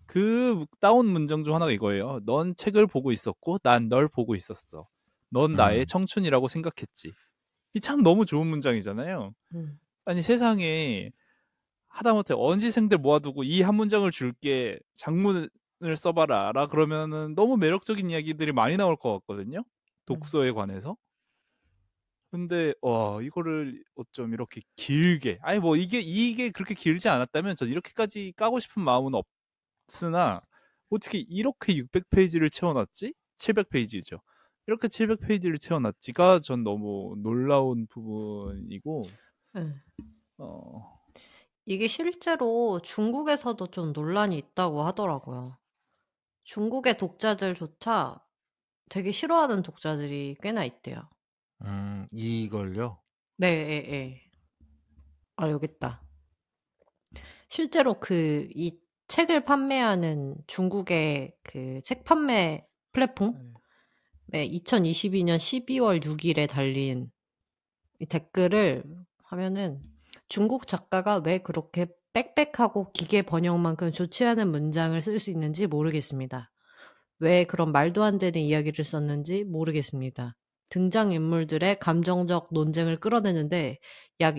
B: 그 따온 문장 중 하나가 이거예요. 넌 책을 보고 있었고 난 널 보고 있었어. 넌 나의 청춘이라고 생각했지. 이 참 너무 좋은 문장이잖아요. 아니 세상에 하다못해 언시생들 모아두고 이 한 문장을 줄게 장문을 써봐라 라 그러면은 너무 매력적인 이야기들이 많이 나올 것 같거든요. 독서에 관해서. 근데 이거를 어쩜 이렇게 길게 아니 뭐 이게 그렇게 길지 않았다면 전 이렇게까지 까고 싶은 마음은 없으나 어떻게 이렇게 600페이지를 채워놨지? 700페이지죠. 이렇게 700페이지를 채워놨지가 전 너무 놀라운 부분이고
C: 네.
B: 어
C: 이게 실제로 중국에서도 좀 논란이 있다고 하더라고요. 중국의 독자들조차 되게 싫어하는 독자들이 꽤나 있대요.
A: 이걸요?
C: 네, 예, 예. 아, 여기 있다. 실제로 이 책을 판매하는 중국의 그 책 판매 플랫폼에 2022년 12월 6일에 달린 이 댓글을 하면은 중국 작가가 왜 그렇게 빽빽하고 기계 번역만큼 좋지 않은 문장을 쓸 수 있는지 모르겠습니다. 왜 그런 말도 안 되는 이야기를 썼는지 모르겠습니다. 등장인물들의 감정적 논쟁을 끌어내는데 약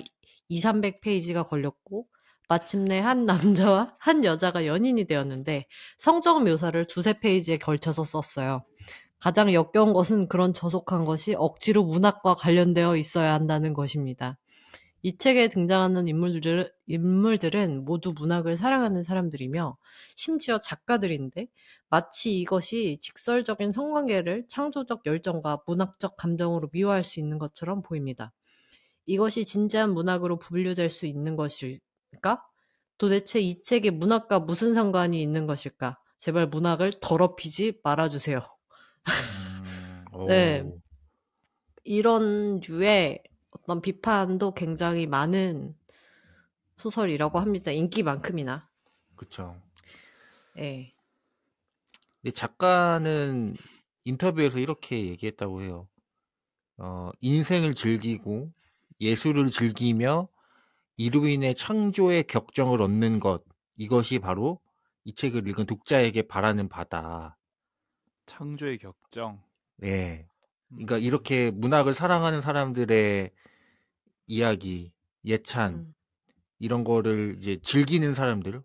C: 200~300페이지가 걸렸고 마침내 한 남자와 한 여자가 연인이 되었는데 성적 묘사를 2~3페이지에 걸쳐서 썼어요. 가장 역겨운 것은 그런 저속한 것이 억지로 문학과 관련되어 있어야 한다는 것입니다. 이 책에 등장하는 인물들은 모두 문학을 사랑하는 사람들이며 심지어 작가들인데 마치 이것이 직설적인 성관계를 창조적 열정과 문학적 감정으로 미화할 수 있는 것처럼 보입니다. 이것이 진지한 문학으로 분류될 수 있는 것일까? 도대체 이 책에 문학과 무슨 상관이 있는 것일까? 제발 문학을 더럽히지 말아주세요. 네. 이런 류의 어떤 비판도 굉장히 많은 소설이라고 합니다. 인기만큼이나.
A: 그쵸.
C: 예.
A: 근데 작가는 인터뷰에서 이렇게 얘기했다고 해요. 인생을 즐기고 예술을 즐기며 이로 인해 창조의 격정을 얻는 것, 이것이 바로 이 책을 읽은 독자에게 바라는 바다.
B: 창조의 격정.
A: 네. 그러니까 이렇게 문학을 사랑하는 사람들의 이야기, 예찬 이런 거를 이제 즐기는 사람들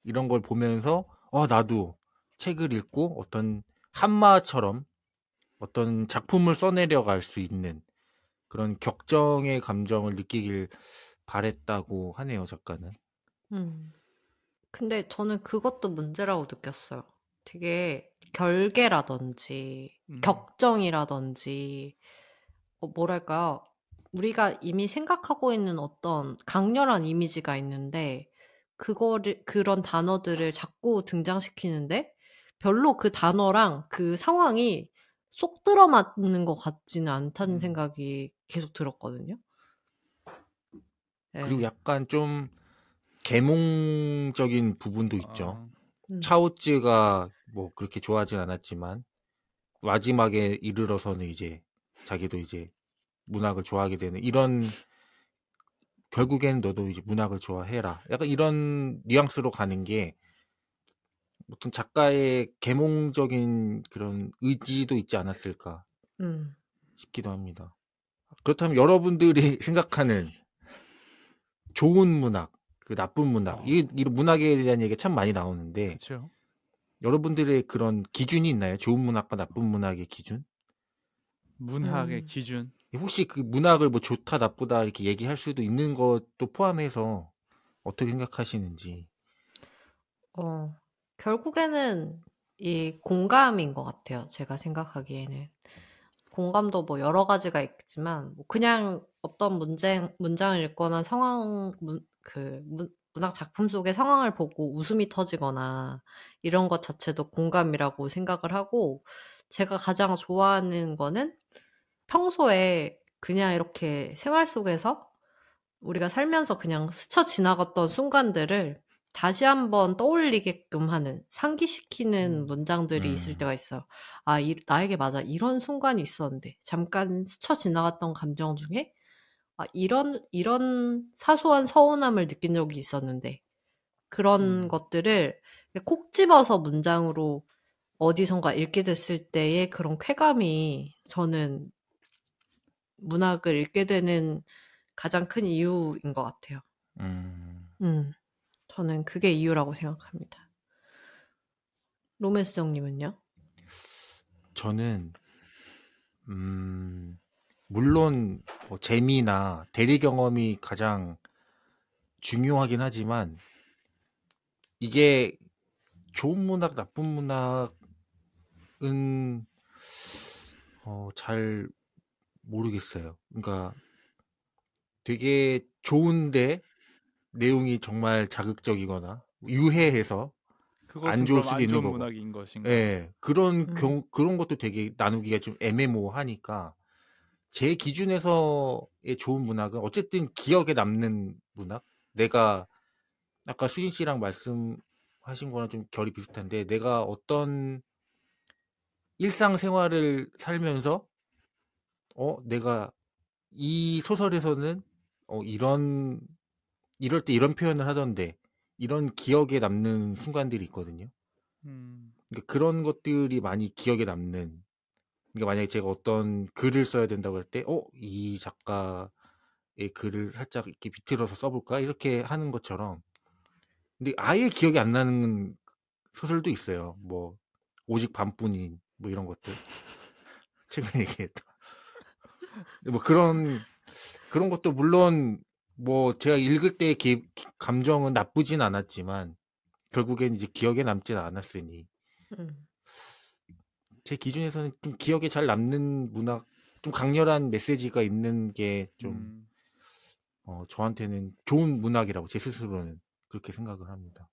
A: 이런 걸 보면서 나도 책을 읽고 어떤 한마처럼 어떤 작품을 써내려갈 수 있는 그런 격정의 감정을 느끼길 바랬다고 하네요, 작가는.
C: 근데 저는 그것도 문제라고 느꼈어요. 되게 결계라든지 격정이라든지 뭐랄까요. 우리가 이미 생각하고 있는 어떤 강렬한 이미지가 있는데 그런 단어들을 자꾸 등장시키는데 별로 그 단어랑 그 상황이 쏙 들어맞는 것 같지는 않다는 생각이 계속 들었거든요.
A: 그리고
C: 예.
A: 약간 좀 계몽적인 부분도 있죠.
C: 음.
A: 차오쯔가 뭐 그렇게 좋아하진 않았지만 마지막에 이르러서는 이제 자기도 이제 문학을 좋아하게 되는 이런 결국엔 너도 이제 문학을 좋아해라. 약간 이런 뉘앙스로 가는 게 어떤 작가의 계몽적인 그런 의지도 있지 않았을까 싶기도 합니다. 그렇다면 여러분들이 생각하는 좋은 문학, 그 나쁜 문학. 이 문학에 대한 얘기가 참 많이 나오는데
B: 그렇죠.
A: 여러분들의 그런 기준이 있나요? 좋은 문학과 나쁜 문학의 기준?
B: 문학의 기준.
A: 혹시 그 문학을 뭐 좋다 나쁘다 이렇게 얘기할 수도 있는 것도 포함해서 어떻게 생각하시는지.
C: 결국에는 이 공감인 것 같아요. 제가 생각하기에는. 공감도 뭐 여러 가지가 있지만, 뭐 그냥 어떤 문장을 읽거나 문학 작품 속의 상황을 보고 웃음이 터지거나 이런 것 자체도 공감이라고 생각을 하고, 제가 가장 좋아하는 거는 평소에 그냥 이렇게 생활 속에서 우리가 살면서 그냥 스쳐 지나갔던 순간들을 다시 한번 떠올리게끔 하는, 상기시키는 문장들이 있을 때가 있어요. 나에게 맞아. 이런 순간이 있었는데. 잠깐 스쳐 지나갔던 감정 중에, 이런 사소한 서운함을 느낀 적이 있었는데. 그런 것들을 콕 집어서 문장으로 어디선가 읽게 됐을 때의 그런 쾌감이 저는 문학을 읽게 되는 가장 큰 이유인 것 같아요. 저는 그게 이유라고 생각합니다. 로맨스정님은요?
A: 저는 물론 뭐 재미나 대리 경험이 가장 중요하긴 하지만 이게 좋은 문학, 나쁜 문학은 잘 모르겠어요. 그러니까 되게 좋은데 내용이 정말 자극적이거나 유해해서
B: 그것은
A: 안 좋을
B: 그럼
A: 수도
B: 안
A: 있는
B: 좋은
A: 거고.
B: 문학인 것인가?
A: 예, 그런 것도 되게 나누기가 좀 애매모호하니까 제 기준에서의 좋은 문학은 어쨌든 기억에 남는 문학. 내가 아까 수진 씨랑 말씀하신 거랑 좀 결이 비슷한데 내가 어떤 일상생활을 살면서 내가 이 소설에서는 이럴 때 이런 표현을 하던데 이런 기억에 남는 순간들이 있거든요. 그러니까 그런 것들이 많이 기억에 남는. 그러니까 만약에 제가 어떤 글을 써야 된다고 할 때, 이 작가의 글을 살짝 이렇게 비틀어서 써볼까? 이렇게 하는 것처럼. 근데 아예 기억이 안 나는 소설도 있어요. 뭐 오직 밤뿐인 뭐 이런 것들. 최근에 얘기했던. 뭐 그런 것도 물론 뭐 제가 읽을 때 감정은 나쁘진 않았지만 결국엔 이제 기억에 남진 않았으니 제 기준에서는 좀 기억에 잘 남는 문학, 좀 강렬한 메시지가 있는 게 좀 저한테는 좋은 문학이라고 제 스스로는 그렇게 생각을 합니다.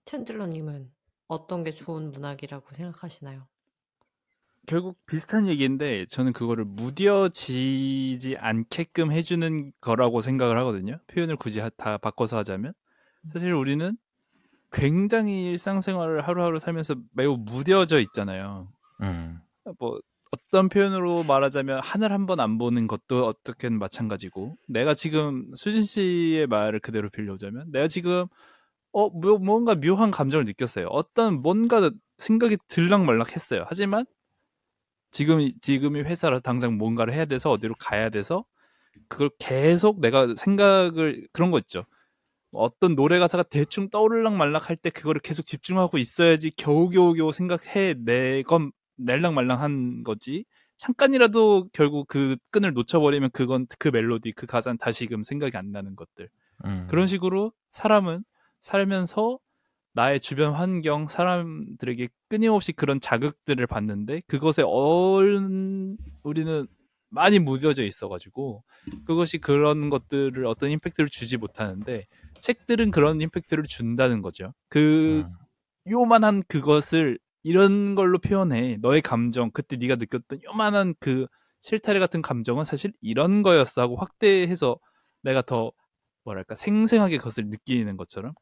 C: 챈들러님은 어떤 게 좋은 문학이라고 생각하시나요?
B: 결국 비슷한 얘기인데 저는 그거를 무뎌지지 않게끔 해주는 거라고 생각을 하거든요. 표현을 굳이 다 바꿔서 하자면 사실 우리는 굉장히 일상생활을 하루하루 살면서 매우 무뎌져 있잖아요. 뭐 어떤 표현으로 말하자면 하늘 한 번 안 보는 것도 어떻게든 마찬가지고, 내가 지금 수진 씨의 말을 그대로 빌려오자면 내가 지금 뭔가 묘한 감정을 느꼈어요. 어떤 뭔가 생각이 들락말락했어요. 하지만 지금이 회사라서 당장 뭔가를 해야 돼서 어디로 가야 돼서 그걸 계속 내가 생각을, 그런 거 있죠. 어떤 노래 가사가 대충 떠오르락 말락 할 때 그거를 계속 집중하고 있어야지 겨우겨우 생각해 낼락 말락한 거지. 잠깐이라도 결국 그 끈을 놓쳐버리면 그건 그 멜로디, 그 가사는 다시금 생각이 안 나는 것들. 그런 식으로 사람은 살면서 나의 주변 환경, 사람들에게 끊임없이 그런 자극들을 받는데 그것에 우리는 많이 무뎌져 있어가지고 그것이 그런 것들을 어떤 임팩트를 주지 못하는데 책들은 그런 임팩트를 준다는 거죠. 그 요만한 그것을 이런 걸로 표현해. 너의 감정, 그때 네가 느꼈던 요만한 그 실타래 같은 감정은 사실 이런 거였어 하고 확대해서 내가 더 뭐랄까 생생하게 그것을 느끼는 것처럼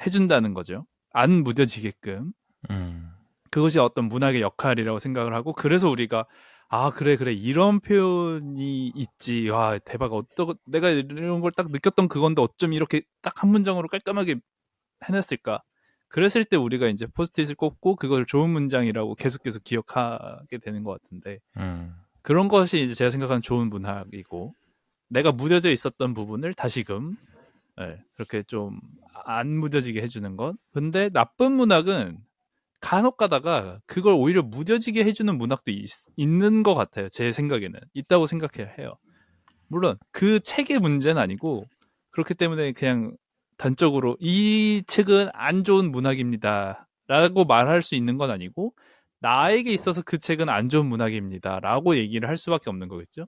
B: 해준다는 거죠. 안 무뎌지게끔. 그것이 어떤 문학의 역할이라고 생각을 하고, 그래서 우리가 그래 이런 표현이 있지, 와 대박, 내가 이런 걸 딱 느꼈던 그건데 어쩜 이렇게 딱 한 문장으로 깔끔하게 해냈을까. 그랬을 때 우리가 이제 포스트잇을 꽂고 그걸 좋은 문장이라고 계속 기억하게 되는 것 같은데, 그런 것이 이제 제가 생각하는 좋은 문학이고, 내가 무뎌져 있었던 부분을 다시금 예, 그렇게 좀 안 무뎌지게 해주는 것. 근데 나쁜 문학은 간혹 가다가 그걸 오히려 무뎌지게 해주는 문학도 있는 것 같아요. 제 생각에는 있다고 생각해야 해요. 물론 그 책의 문제는 아니고 그렇기 때문에 그냥 단적으로 이 책은 안 좋은 문학입니다 라고 말할 수 있는 건 아니고 나에게 있어서 그 책은 안 좋은 문학입니다 라고 얘기를 할 수밖에 없는 거겠죠.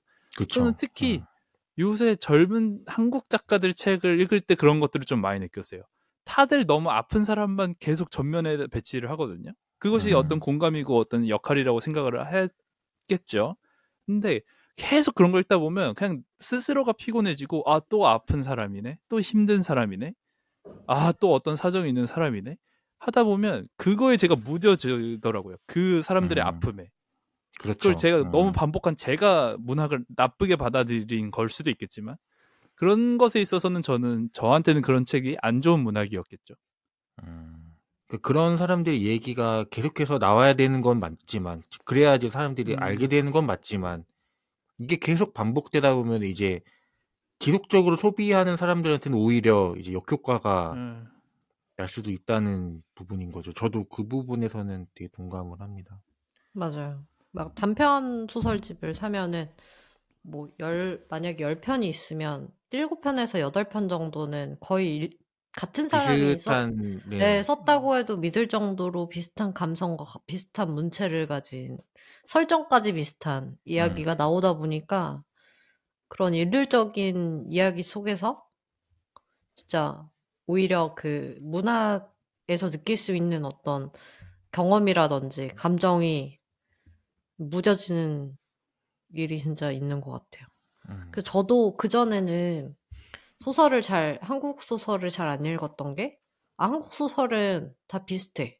B: 저는
A: 그쵸.
B: 특히 요새 젊은 한국 작가들 책을 읽을 때 그런 것들을 좀 많이 느꼈어요. 다들 너무 아픈 사람만 계속 전면에 배치를 하거든요. 그것이 어떤 공감이고 어떤 역할이라고 생각을 했겠죠. 근데 계속 그런 걸 읽다 보면 그냥 스스로가 피곤해지고 아, 또 아픈 사람이네. 또 힘든 사람이네. 아, 또 어떤 사정이 있는 사람이네. 하다 보면 그거에 제가 무뎌지더라고요. 그 사람들의 아픔에. 그걸
A: 그렇죠.
B: 제가 너무 반복한 제가 문학을 나쁘게 받아들인 걸 수도 있겠지만 그런 것에 있어서는 저한테는 그런 책이 안 좋은 문학이었겠죠.
A: 그런 사람들의 얘기가 계속해서 나와야 되는 건 맞지만, 그래야지 사람들이 알게 되는 건 맞지만, 이게 계속 반복되다 보면 이제 지속적으로 소비하는 사람들한테는 오히려 이제 역효과가 날 수도 있다는 부분인 거죠. 저도 그 부분에서는 되게 동감을 합니다.
C: 맞아요. 막 단편 소설집을 사면은 뭐 만약에 10편이 있으면 7편에서 8편 정도는 거의 같은 사람이
A: 비슷한,
C: 썼다고 해도 믿을 정도로 비슷한 감성과 비슷한 문체를 가진 설정까지 비슷한 이야기가 나오다 보니까 그런 일률적인 이야기 속에서 진짜 오히려 그 문학에서 느낄 수 있는 어떤 경험이라든지 감정이 무뎌지는 일이 진짜 있는 것 같아요. 저도 그전에는 한국 소설을 잘 안 읽었던 게, 한국 소설은 다 비슷해.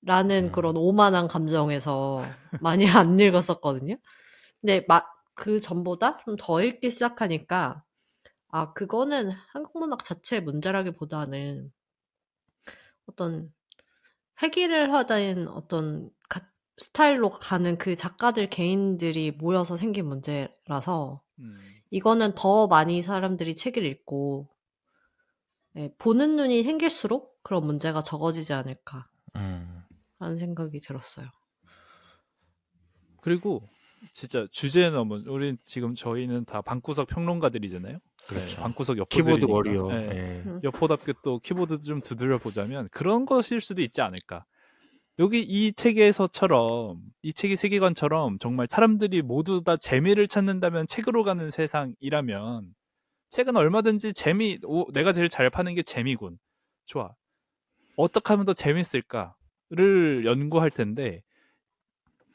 C: 라는 그런 오만한 감정에서 많이 안 읽었었거든요. 근데 그 전보다 좀 더 읽기 시작하니까, 그거는 한국 문학 자체의 문제라기보다는 어떤 회기를 하다는 어떤 스타일로 가는 그 작가들 개인들이 모여서 생긴 문제라서 이거는 더 많이 사람들이 책을 읽고 보는 눈이 생길수록 그런 문제가 적어지지 않을까 하는 생각이 들었어요.
B: 그리고 진짜 주제에 넘은 저희는 다 방구석 평론가들이잖아요.
A: 그렇죠.
B: 방구석
A: 키보드
B: 여포들이니까.
A: 워리어.
B: 여포답게 또 키보드 좀 두드려 보자면 그런 것일 수도 있지 않을까. 여기 이 책에서처럼 이 책의 세계관처럼 정말 사람들이 모두 다 재미를 찾는다면 책으로 가는 세상이라면 책은 얼마든지 내가 제일 잘 파는 게 재미군. 좋아. 어떻게 하면 더 재밌을까를 연구할 텐데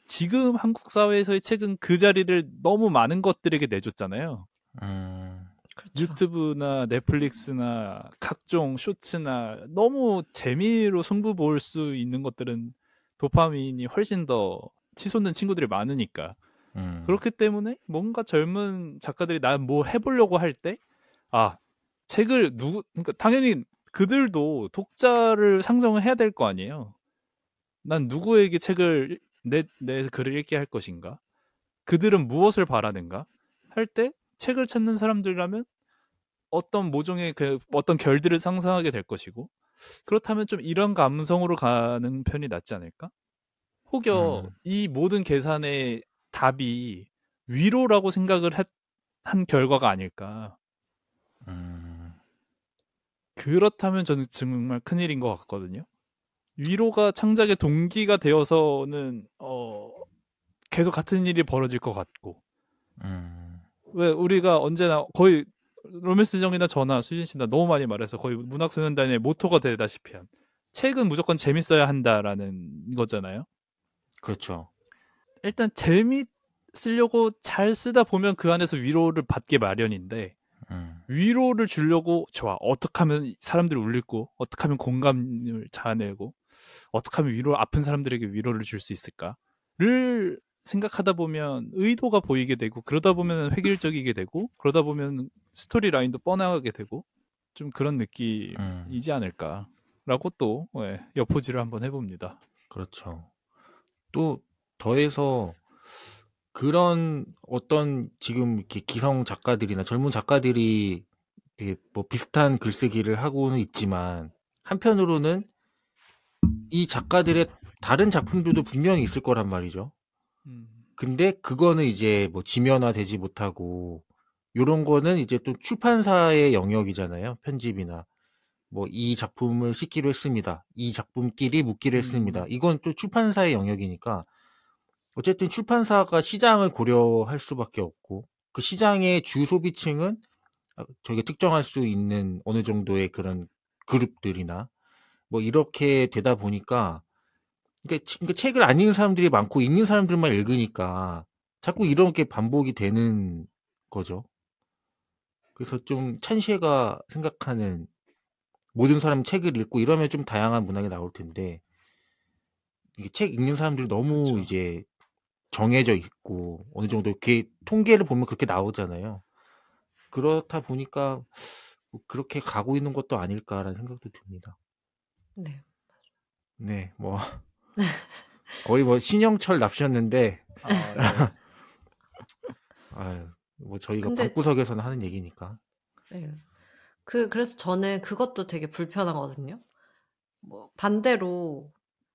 B: 지금 한국 사회에서의 책은 그 자리를 너무 많은 것들에게 내줬잖아요.
C: 그렇죠.
B: 유튜브나 넷플릭스나 각종 쇼츠나 너무 재미로 승부 볼 수 있는 것들은 도파민이 훨씬 더 치솟는 친구들이 많으니까. 그렇기 때문에 뭔가 젊은 작가들이 난 뭐 해보려고 할 때 책을 그러니까 당연히 그들도 독자를 상정을 해야 될 거 아니에요. 난 누구에게 책을 내 글을 읽게 할 것인가? 그들은 무엇을 바라는가? 할 때 책을 찾는 사람들이라면 어떤 모종의 어떤 결들을 상상하게 될 것이고 그렇다면 좀 이런 감성으로 가는 편이 낫지 않을까? 혹여 이 모든 계산의 답이 위로라고 생각을 한 결과가 아닐까? 그렇다면 저는 정말 큰일인 것 같거든요. 위로가 창작의 동기가 되어서는 계속 같은 일이 벌어질 것 같고 왜 우리가 언제나 거의 로맨스정이나 저나 수진 씨나 너무 많이 말해서 거의 문학소년단의 모토가 되다시피 한 책은 무조건 재밌어야 한다라는 거잖아요.
A: 그렇죠.
B: 일단 재밌으려고 잘 쓰다 보면 그 안에서 위로를 받게 마련인데 위로를 주려고 좋아. 어떻게 하면 사람들이 울리고 어떻게 하면 공감을 자아내고 어떻게 하면 아픈 사람들에게 위로를 줄 수 있을까를 생각하다 보면 의도가 보이게 되고 그러다 보면 획일적이게 되고 그러다 보면 스토리 라인도 뻔하게 되고 좀 그런 느낌이지 않을까라고 또 엿보지를 한번 해봅니다.
A: 그렇죠. 또 더해서 그런 어떤 지금 이렇게 기성 작가들이나 젊은 작가들이 되게 뭐 비슷한 글쓰기를 하고는 있지만 한편으로는 이 작가들의 다른 작품들도 분명히 있을 거란 말이죠.
B: 음.
A: 근데 그거는 이제 뭐 지면화되지 못하고 요런 거는 이제 또 출판사의 영역이잖아요. 편집이나 뭐 이 작품을 싣기로 했습니다. 이 작품끼리 묶기로 했습니다. 이건 또 출판사의 영역이니까 어쨌든 출판사가 시장을 고려할 수밖에 없고 그 시장의 주 소비층은 저희가 특정할 수 있는 어느 정도의 그런 그룹들이나 뭐 이렇게 되다 보니까 그러니까 책을 안 읽는 사람들이 많고 읽는 사람들만 읽으니까 자꾸 이렇게 반복이 되는 거죠. 그래서 좀 찬시가 생각하는 모든 사람이 책을 읽고 이러면 좀 다양한 문학이 나올 텐데 이게 책 읽는 사람들이 너무
B: 그쵸.
A: 이제 정해져 있고 어느 정도 이렇게 통계를 보면 그렇게 나오잖아요. 그렇다 보니까 뭐 그렇게 가고 있는 것도 아닐까라는 생각도 듭니다.
C: 네.
A: 네, 뭐 거의 뭐 신영철 납셨는데
B: 아, 네.
A: 아유, 뭐 저희가
C: 근데
A: 방구석에서는 하는 얘기니까.
C: 네. 그래서 저는 그것도 되게 불편하거든요. 뭐 반대로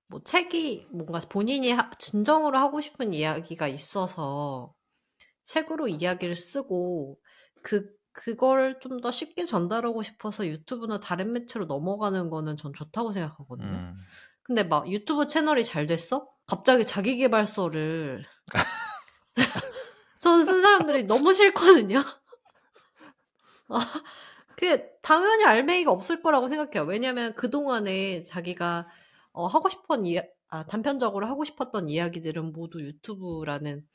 C: 뭐 책이 뭔가 본인이 진정으로 하고 싶은 이야기가 있어서 책으로 이야기를 쓰고 그걸 좀 더 쉽게 전달하고 싶어서 유튜브나 다른 매체로 넘어가는 거는 전 좋다고 생각하거든요. 근데 막 유튜브 채널이 잘 됐어? 갑자기 자기계발서를 저는 쓴 사람들이 너무 싫거든요. 그게 당연히 알맹이가 없을 거라고 생각해요. 왜냐면 그동안에 자기가 하고 싶은 단편적으로 하고 싶었던 이야기들은 모두 유튜브라는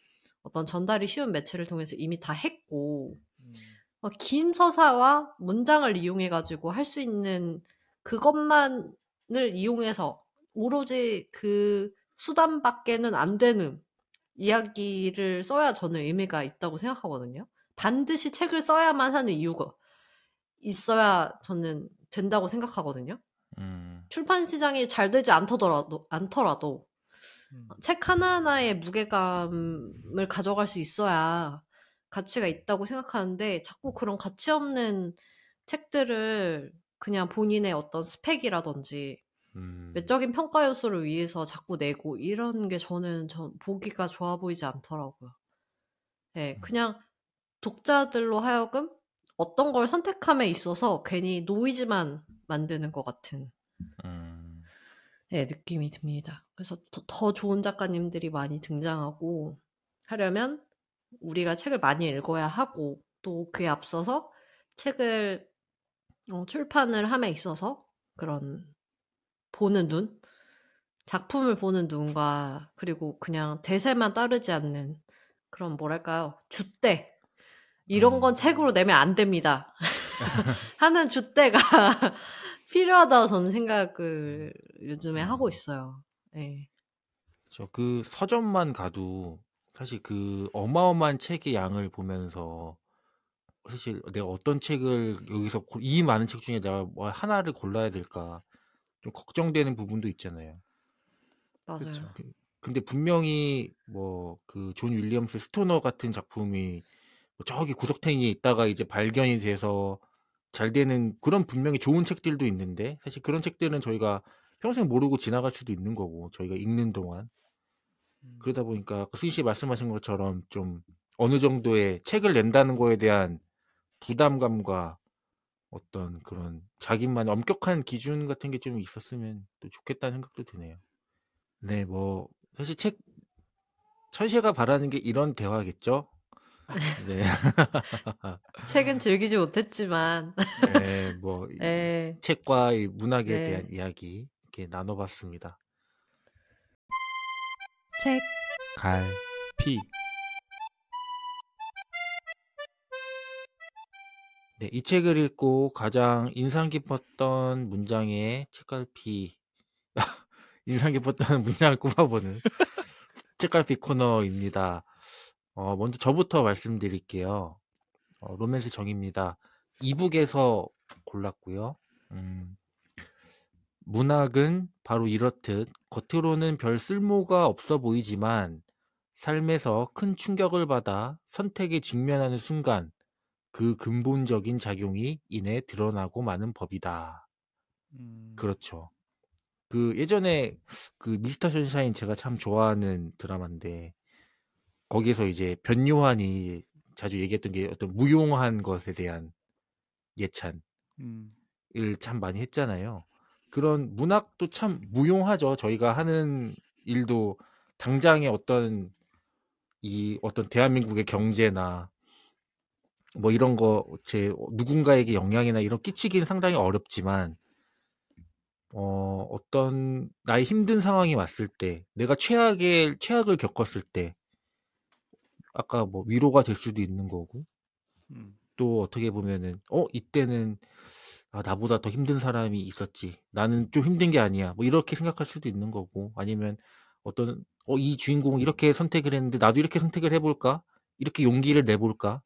C: 어떤 전달이 쉬운 매체를 통해서 이미 다 했고 긴 서사와 문장을 이용해 가지고 할 수 있는 그것만을 이용해서 오로지 그 수단밖에는 안 되는 이야기를 써야 저는 의미가 있다고 생각하거든요. 반드시 책을 써야만 하는 이유가 있어야 저는 된다고 생각하거든요. 출판 시장이 잘 되지 않더라도 책 하나하나의 무게감을 가져갈 수 있어야 가치가 있다고 생각하는데 자꾸 그런 가치 없는 책들을 그냥 본인의 어떤 스펙이라든지 외적인 평가 요소를 위해서 자꾸 내고 이런 게 저는 보기가 좋아 보이지 않더라고요. 네, 그냥 독자들로 하여금 어떤 걸 선택함에 있어서 괜히 노이즈만 만드는 것 같은 네, 느낌이 듭니다. 그래서 더 좋은 작가님들이 많이 등장하고 하려면 우리가 책을 많이 읽어야 하고 또 그에 앞서서 책을 출판을 함에 있어서 그런 보는 눈, 작품을 보는 눈과 그리고 그냥 대세만 따르지 않는 그런 뭐랄까요? 줏대. 이런 건 책으로 내면 안 됩니다. 하는 줏대가 필요하다고 저는 생각을 요즘에 하고 있어요. 네.
A: 그 서점만 가도 사실 그 어마어마한 책의 양을 보면서 사실 내가 어떤 책을 여기서 이 많은 책 중에 내가 뭐 하나를 골라야 될까 좀 걱정되는 부분도 있잖아요.
C: 맞아요.
A: 근데 분명히 뭐 그 존 윌리엄스 스토너 같은 작품이 뭐 저기 구석탱이에 있다가 이제 발견이 돼서 잘 되는 그런 분명히 좋은 책들도 있는데 사실 그런 책들은 저희가 평생 모르고 지나갈 수도 있는 거고 저희가 읽는 동안 그러다 보니까 수희 씨 말씀하신 것처럼 좀 어느 정도의 책을 낸다는 거에 대한 부담감과 어떤 그런 자기만의 엄격한 기준 같은 게 좀 있었으면 또 좋겠다는 생각도 드네요. 네, 뭐 사실 천시가 바라는 게 이런 대화겠죠. 네.
C: 책은 즐기지 못했지만
A: 네, 뭐
C: 네.
A: 책과 이 문학에
C: 네.
A: 대한 이야기 이렇게 나눠봤습니다.
C: 책
B: 갈피.
A: 네, 이 책을 읽고 가장 인상 깊었던 문장의 책갈피 인상 깊었던 문장을 꼽아보는 책갈피 코너입니다. 먼저 저부터 말씀드릴게요. 로맨스 정입니다. 이북에서 골랐고요. 문학은 바로 이렇듯 겉으로는 별 쓸모가 없어 보이지만 삶에서 큰 충격을 받아 선택에 직면하는 순간 그 근본적인 작용이 이내 드러나고 마는 법이다.
B: 음.
A: 그렇죠. 그 예전에 그 미스터 선샤인 제가 참 좋아하는 드라마인데 거기에서 이제 변요한이 자주 얘기했던 게 어떤 무용한 것에 대한 예찬을
B: 음.
A: 참 많이 했잖아요. 그런 문학도 참 무용하죠. 저희가 하는 일도 당장의 어떤 대한민국의 경제나 뭐 이런 거 누군가에게 영향이나 이런 끼치기는 상당히 어렵지만 어떤 나의 힘든 상황이 왔을 때 내가 최악을 겪었을 때 아까 뭐 위로가 될 수도 있는 거고
B: 음.
A: 또 어떻게 보면은 이때는 나보다 더 힘든 사람이 있었지. 나는 좀 힘든 게 아니야. 뭐 이렇게 생각할 수도 있는 거고 아니면 어떤 이 주인공은 이렇게 선택을 했는데 나도 이렇게 선택을 해볼까? 이렇게 용기를 내볼까?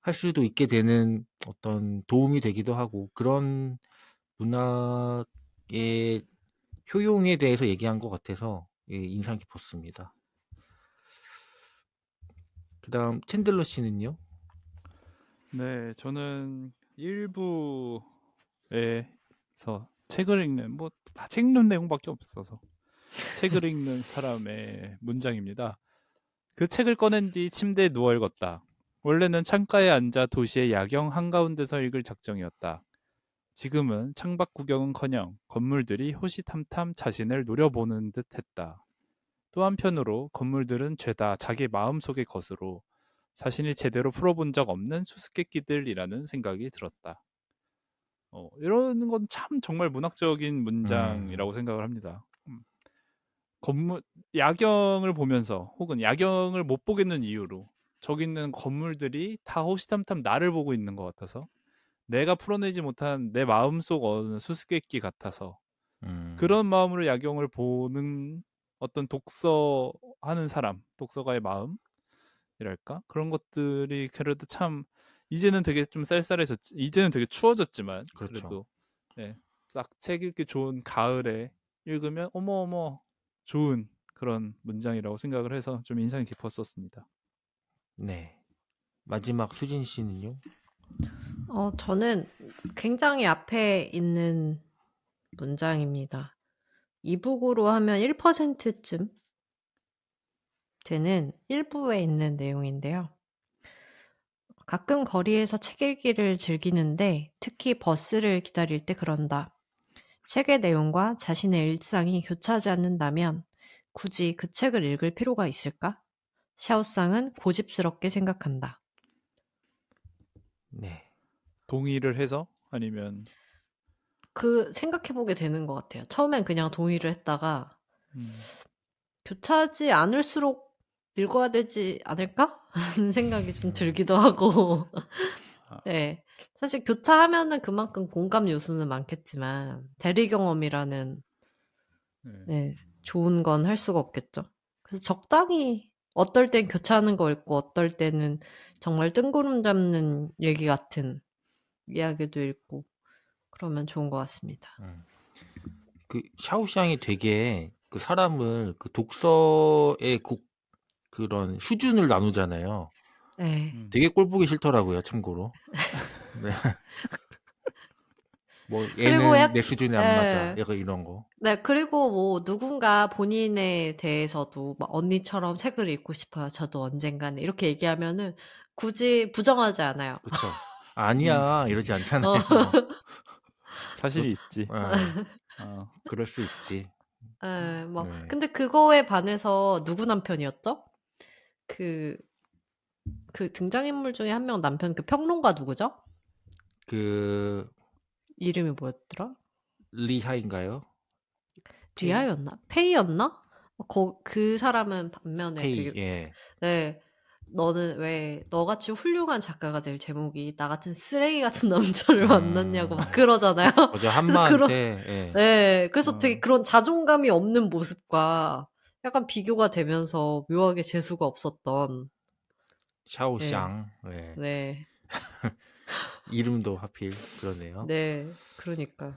A: 할 수도 있게 되는 어떤 도움이 되기도 하고 그런 문학의 효용에 대해서 얘기한 것 같아서 인상 깊었습니다. 그다음 챈들러 씨는요?
B: 네, 저는 1부에서 책을 읽는 뭐 다 책 읽는 내용밖에 없어서 책을 읽는 사람의 문장입니다. 그 책을 꺼낸 뒤 침대에 누워 읽었다. 원래는 창가에 앉아 도시의 야경 한가운데서 읽을 작정이었다. 지금은 창밖 구경은커녕 건물들이 호시탐탐 자신을 노려보는 듯 했다. 또 한편으로 건물들은 죄다 자기 마음속의 것으로 자신이 제대로 풀어본 적 없는 수수께끼들이라는 생각이 들었다. 이런 건 참 정말 문학적인 문장이라고 생각을 합니다. 야경을 보면서 혹은 야경을 못 보겠는 이유로 저기 있는 건물들이 다 호시탐탐 나를 보고 있는 것 같아서 내가 풀어내지 못한 내 마음속 어느 수수께끼 같아서 그런 마음으로 야경을 보는 어떤 독서하는 사람, 독서가의 마음이랄까? 그런 것들이 그래도 참 이제는 되게 좀 쌀쌀해졌지. 이제는 되게 추워졌지만
A: 그렇죠.
B: 그래도 딱 책 읽기 좋은 가을에 읽으면 어머 좋은 그런 문장이라고 생각을 해서 좀 인상이 깊었었습니다.
A: 네. 마지막 수진 씨는요?
C: 저는 굉장히 앞에 있는 문장입니다. 이북으로 하면 1%쯤 되는 일부에 있는 내용인데요. 가끔 거리에서 책 읽기를 즐기는데 특히 버스를 기다릴 때 그런다. 책의 내용과 자신의 일상이 교차하지 않는다면 굳이 그 책을 읽을 필요가 있을까? 샤오상은 고집스럽게 생각한다.
A: 네.
B: 동의를 해서 아니면
C: 생각해보게 되는 것 같아요. 처음엔 그냥 동의를 했다가 교차하지 않을수록 읽어야 되지 않을까? 하는 생각이 좀 들기도 하고 네. 사실 교차하면은 그만큼 공감 요소는 많겠지만 대리 경험이라는 좋은 건 할 수가 없겠죠. 그래서 적당히 어떨 땐 교차하는 거 읽고 어떨 때는 정말 뜬구름 잡는 얘기 같은 이야기도 읽고 그러면 좋은 것 같습니다.
A: 그 샤오샹이 되게 그 사람을 그 독서의 그런 수준을 나누잖아요.
C: 네.
A: 되게 꼴 보기 싫더라고요, 참고로. 네. 뭐 얘는 내 수준에 안 맞아. 약간 이런 거.
C: 네, 그리고 뭐 누군가 본인에 대해서도 막 언니처럼 책을 읽고 싶어요. 저도 언젠가는 이렇게 얘기하면은 굳이 부정하지 않아요.
A: 그쵸. 아니야 이러지 않잖아요.
B: 사실이 있지.
A: 그럴 수 있지.
C: 네, 뭐
A: 네.
C: 근데 그거에 반해서 누구 남편이었죠? 그 등장인물 중에 한 명 남편 그 평론가 누구죠?
A: 그
C: 이름이 뭐였더라?
A: 리하인가요?
C: 리아였나? 페이였나? 그 사람은 반면에
A: 페이.
C: 되게
A: 예.
C: 네. 너는 왜 너같이 훌륭한 작가가 될 제목이 나 같은 쓰레기 같은 남자를 만났냐고 막 그러잖아요.
A: 맞아 한마한테.
C: 네, 그래서 되게 그런 자존감이 없는 모습과 약간 비교가 되면서 묘하게 재수가 없었던
A: 샤오샹. 네.
C: 네.
A: 이름도 하필 그러네요.
C: 네, 그러니까.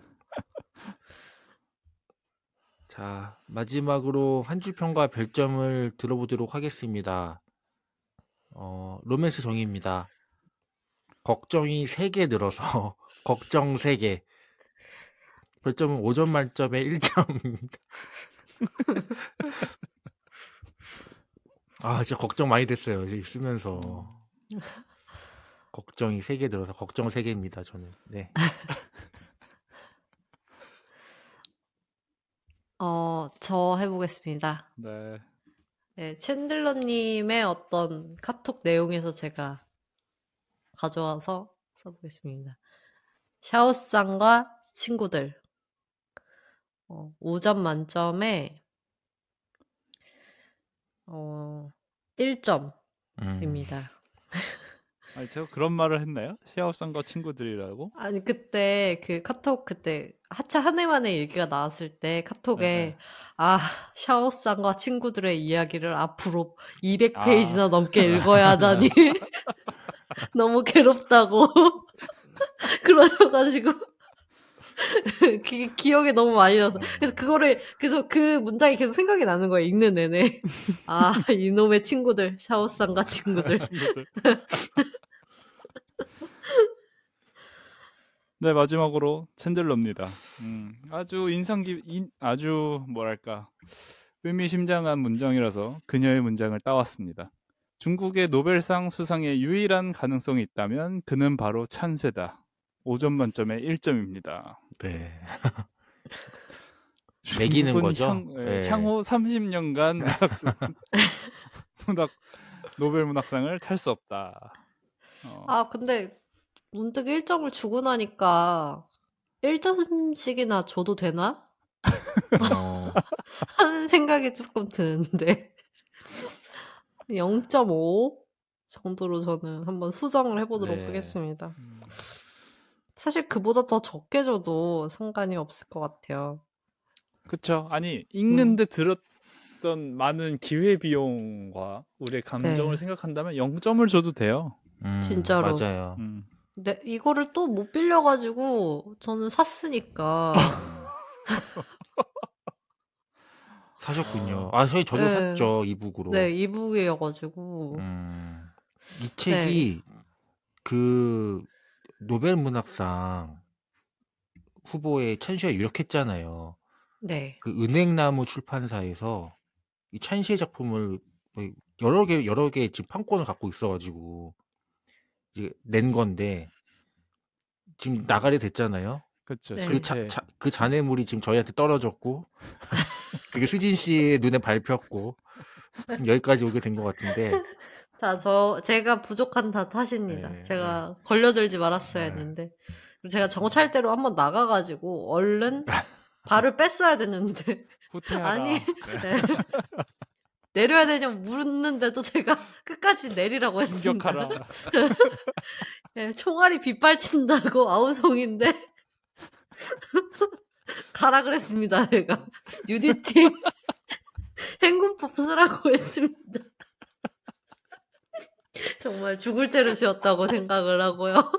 A: 자, 마지막으로 한 줄 평과 별점을 들어보도록 하겠습니다. 로맨스 정의입니다. 걱정이 3개 늘어서 걱정 3개. 별점은 5점 만점에 1점입니다. 아, 진짜 걱정 많이 됐어요. 지금 쓰면서. 걱정이 3개 늘어서 걱정 3개입니다, 저는. 네.
C: 저 해보겠습니다.
B: 네.
C: 네, 챈들러님의 어떤 카톡 내용에서 제가 가져와서 써보겠습니다. 샤오쌍과 친구들. 5점 만점에 1점입니다.
B: 아니, 제가 그런 말을 했나요? 샤오쌍과 친구들이라고?
C: 아니 그때 그 카톡 그때 하차 한 해만에 얘기가 나왔을 때 카톡에
B: 네.
C: 샤오쌍과 친구들의 이야기를 앞으로 200페이지나
B: 아.
C: 넘게 읽어야 하다니 너무 괴롭다고 그러셔가지고 기억에 너무 많이 나서 그래서 그 문장이 계속 생각이 나는 거예요. 읽는 내내. 이놈의 친구들, 샤오쌍과 친구들.
B: 네, 마지막으로 챈들러입니다. 아주 아주 뭐랄까 의미심장한 문장이라서 그녀의 문장을 따왔습니다. 중국의 노벨상 수상의 유일한 가능성이 있다면 그는 바로 찬쇠다. 5점 만점에 1점입니다.
A: 네. 매기는 거죠?
B: 향후 30년간 노벨 문학상을 탈 수 없다.
C: 근데 문득 1점을 주고 나니까 1점씩이나 줘도 되나? 하는 생각이 조금 드는데 0.5 정도로 저는 한번 수정을 해보도록 하겠습니다. 사실 그보다 더 적게 줘도 상관이 없을 것 같아요.
B: 그쵸. 아니 읽는데 들었던 많은 기회비용과 우리의 감정을 생각한다면 0점을 줘도 돼요.
C: 진짜로.
A: 맞아요.
C: 근데 이거를 또 못 빌려가지고 저는 샀으니까.
A: 사셨군요. 저도 샀죠. 이북으로.
C: 네, 이북이어가지고.
A: 이 책이 그 노벨 문학상 후보에 찬슈에 유력했잖아요.
C: 네.
A: 그 은행나무 출판사에서 이 찬시의 작품을 여러 개 지금 판권을 갖고 있어가지고 이제 낸 건데 지금 나가게 됐잖아요.
B: 그렇죠.
C: 네.
A: 그 잔해물이 지금 저희한테 떨어졌고 그게 수진 씨의 눈에 밟혔고 여기까지 오게 된 것 같은데
C: 제가 부족한 다 탓입니다.
A: 네,
C: 제가 걸려들지 말았어야 했는데 제가 정찰대로 한번 나가가지고 얼른 발을 뺐어야 됐는데
B: 후퇴하라.
C: 아니 내려야 되냐고 묻는데도 제가 끝까지 내리라고 했습니다.
B: 충격하라.
C: 네, 총알이 빗발친다고 아우성인데 가라 그랬습니다. 내가 UDT 행군법 쓰라고 했습니다. 정말 죽을 죄를 지었다고 생각을 하고요.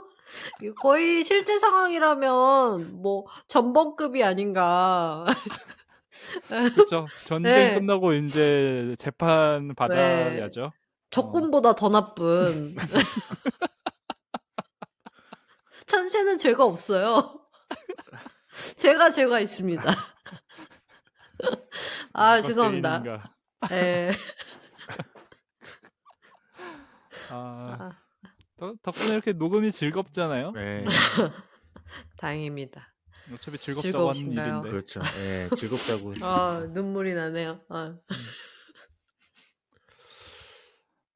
C: 거의 실제 상황이라면 뭐 전범급이 아닌가.
B: 그렇죠. 전쟁 끝나고 이제 재판 받아야죠.
C: 적군보다 더 나쁜. 찬시는 죄가 없어요. 죄가 있습니다. 죄송합니다. 네.
B: 덕분에 이렇게 녹음이 즐겁잖아요.
A: 네.
C: 다행입니다.
B: 어차피 즐겁자고 하는
C: 즐거우신가요?
B: 일인데.
A: 그렇죠. 네, 즐겁다고 했습니다.
C: 눈물이 나네요.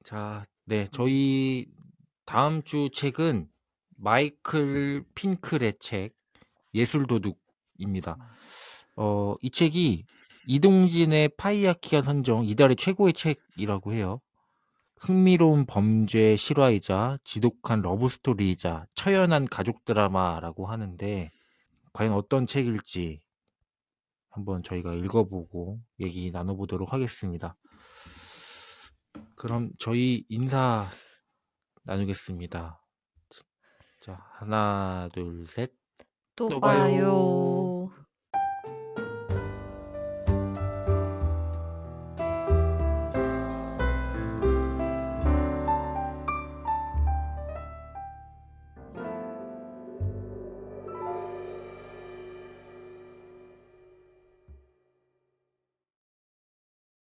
A: 자, 네, 저희 다음 주 책은 마이클 핑클의 책 예술도둑입니다. 이 책이 이동진의 파이아키아 선정 이달의 최고의 책이라고 해요. 흥미로운 범죄 실화이자 지독한 러브스토리이자 처연한 가족 드라마라고 하는데 과연 어떤 책일지 한번 저희가 읽어보고 얘기 나눠보도록 하겠습니다. 그럼 저희 인사 나누겠습니다. 자, 하나, 둘, 셋.
C: 또 봐요.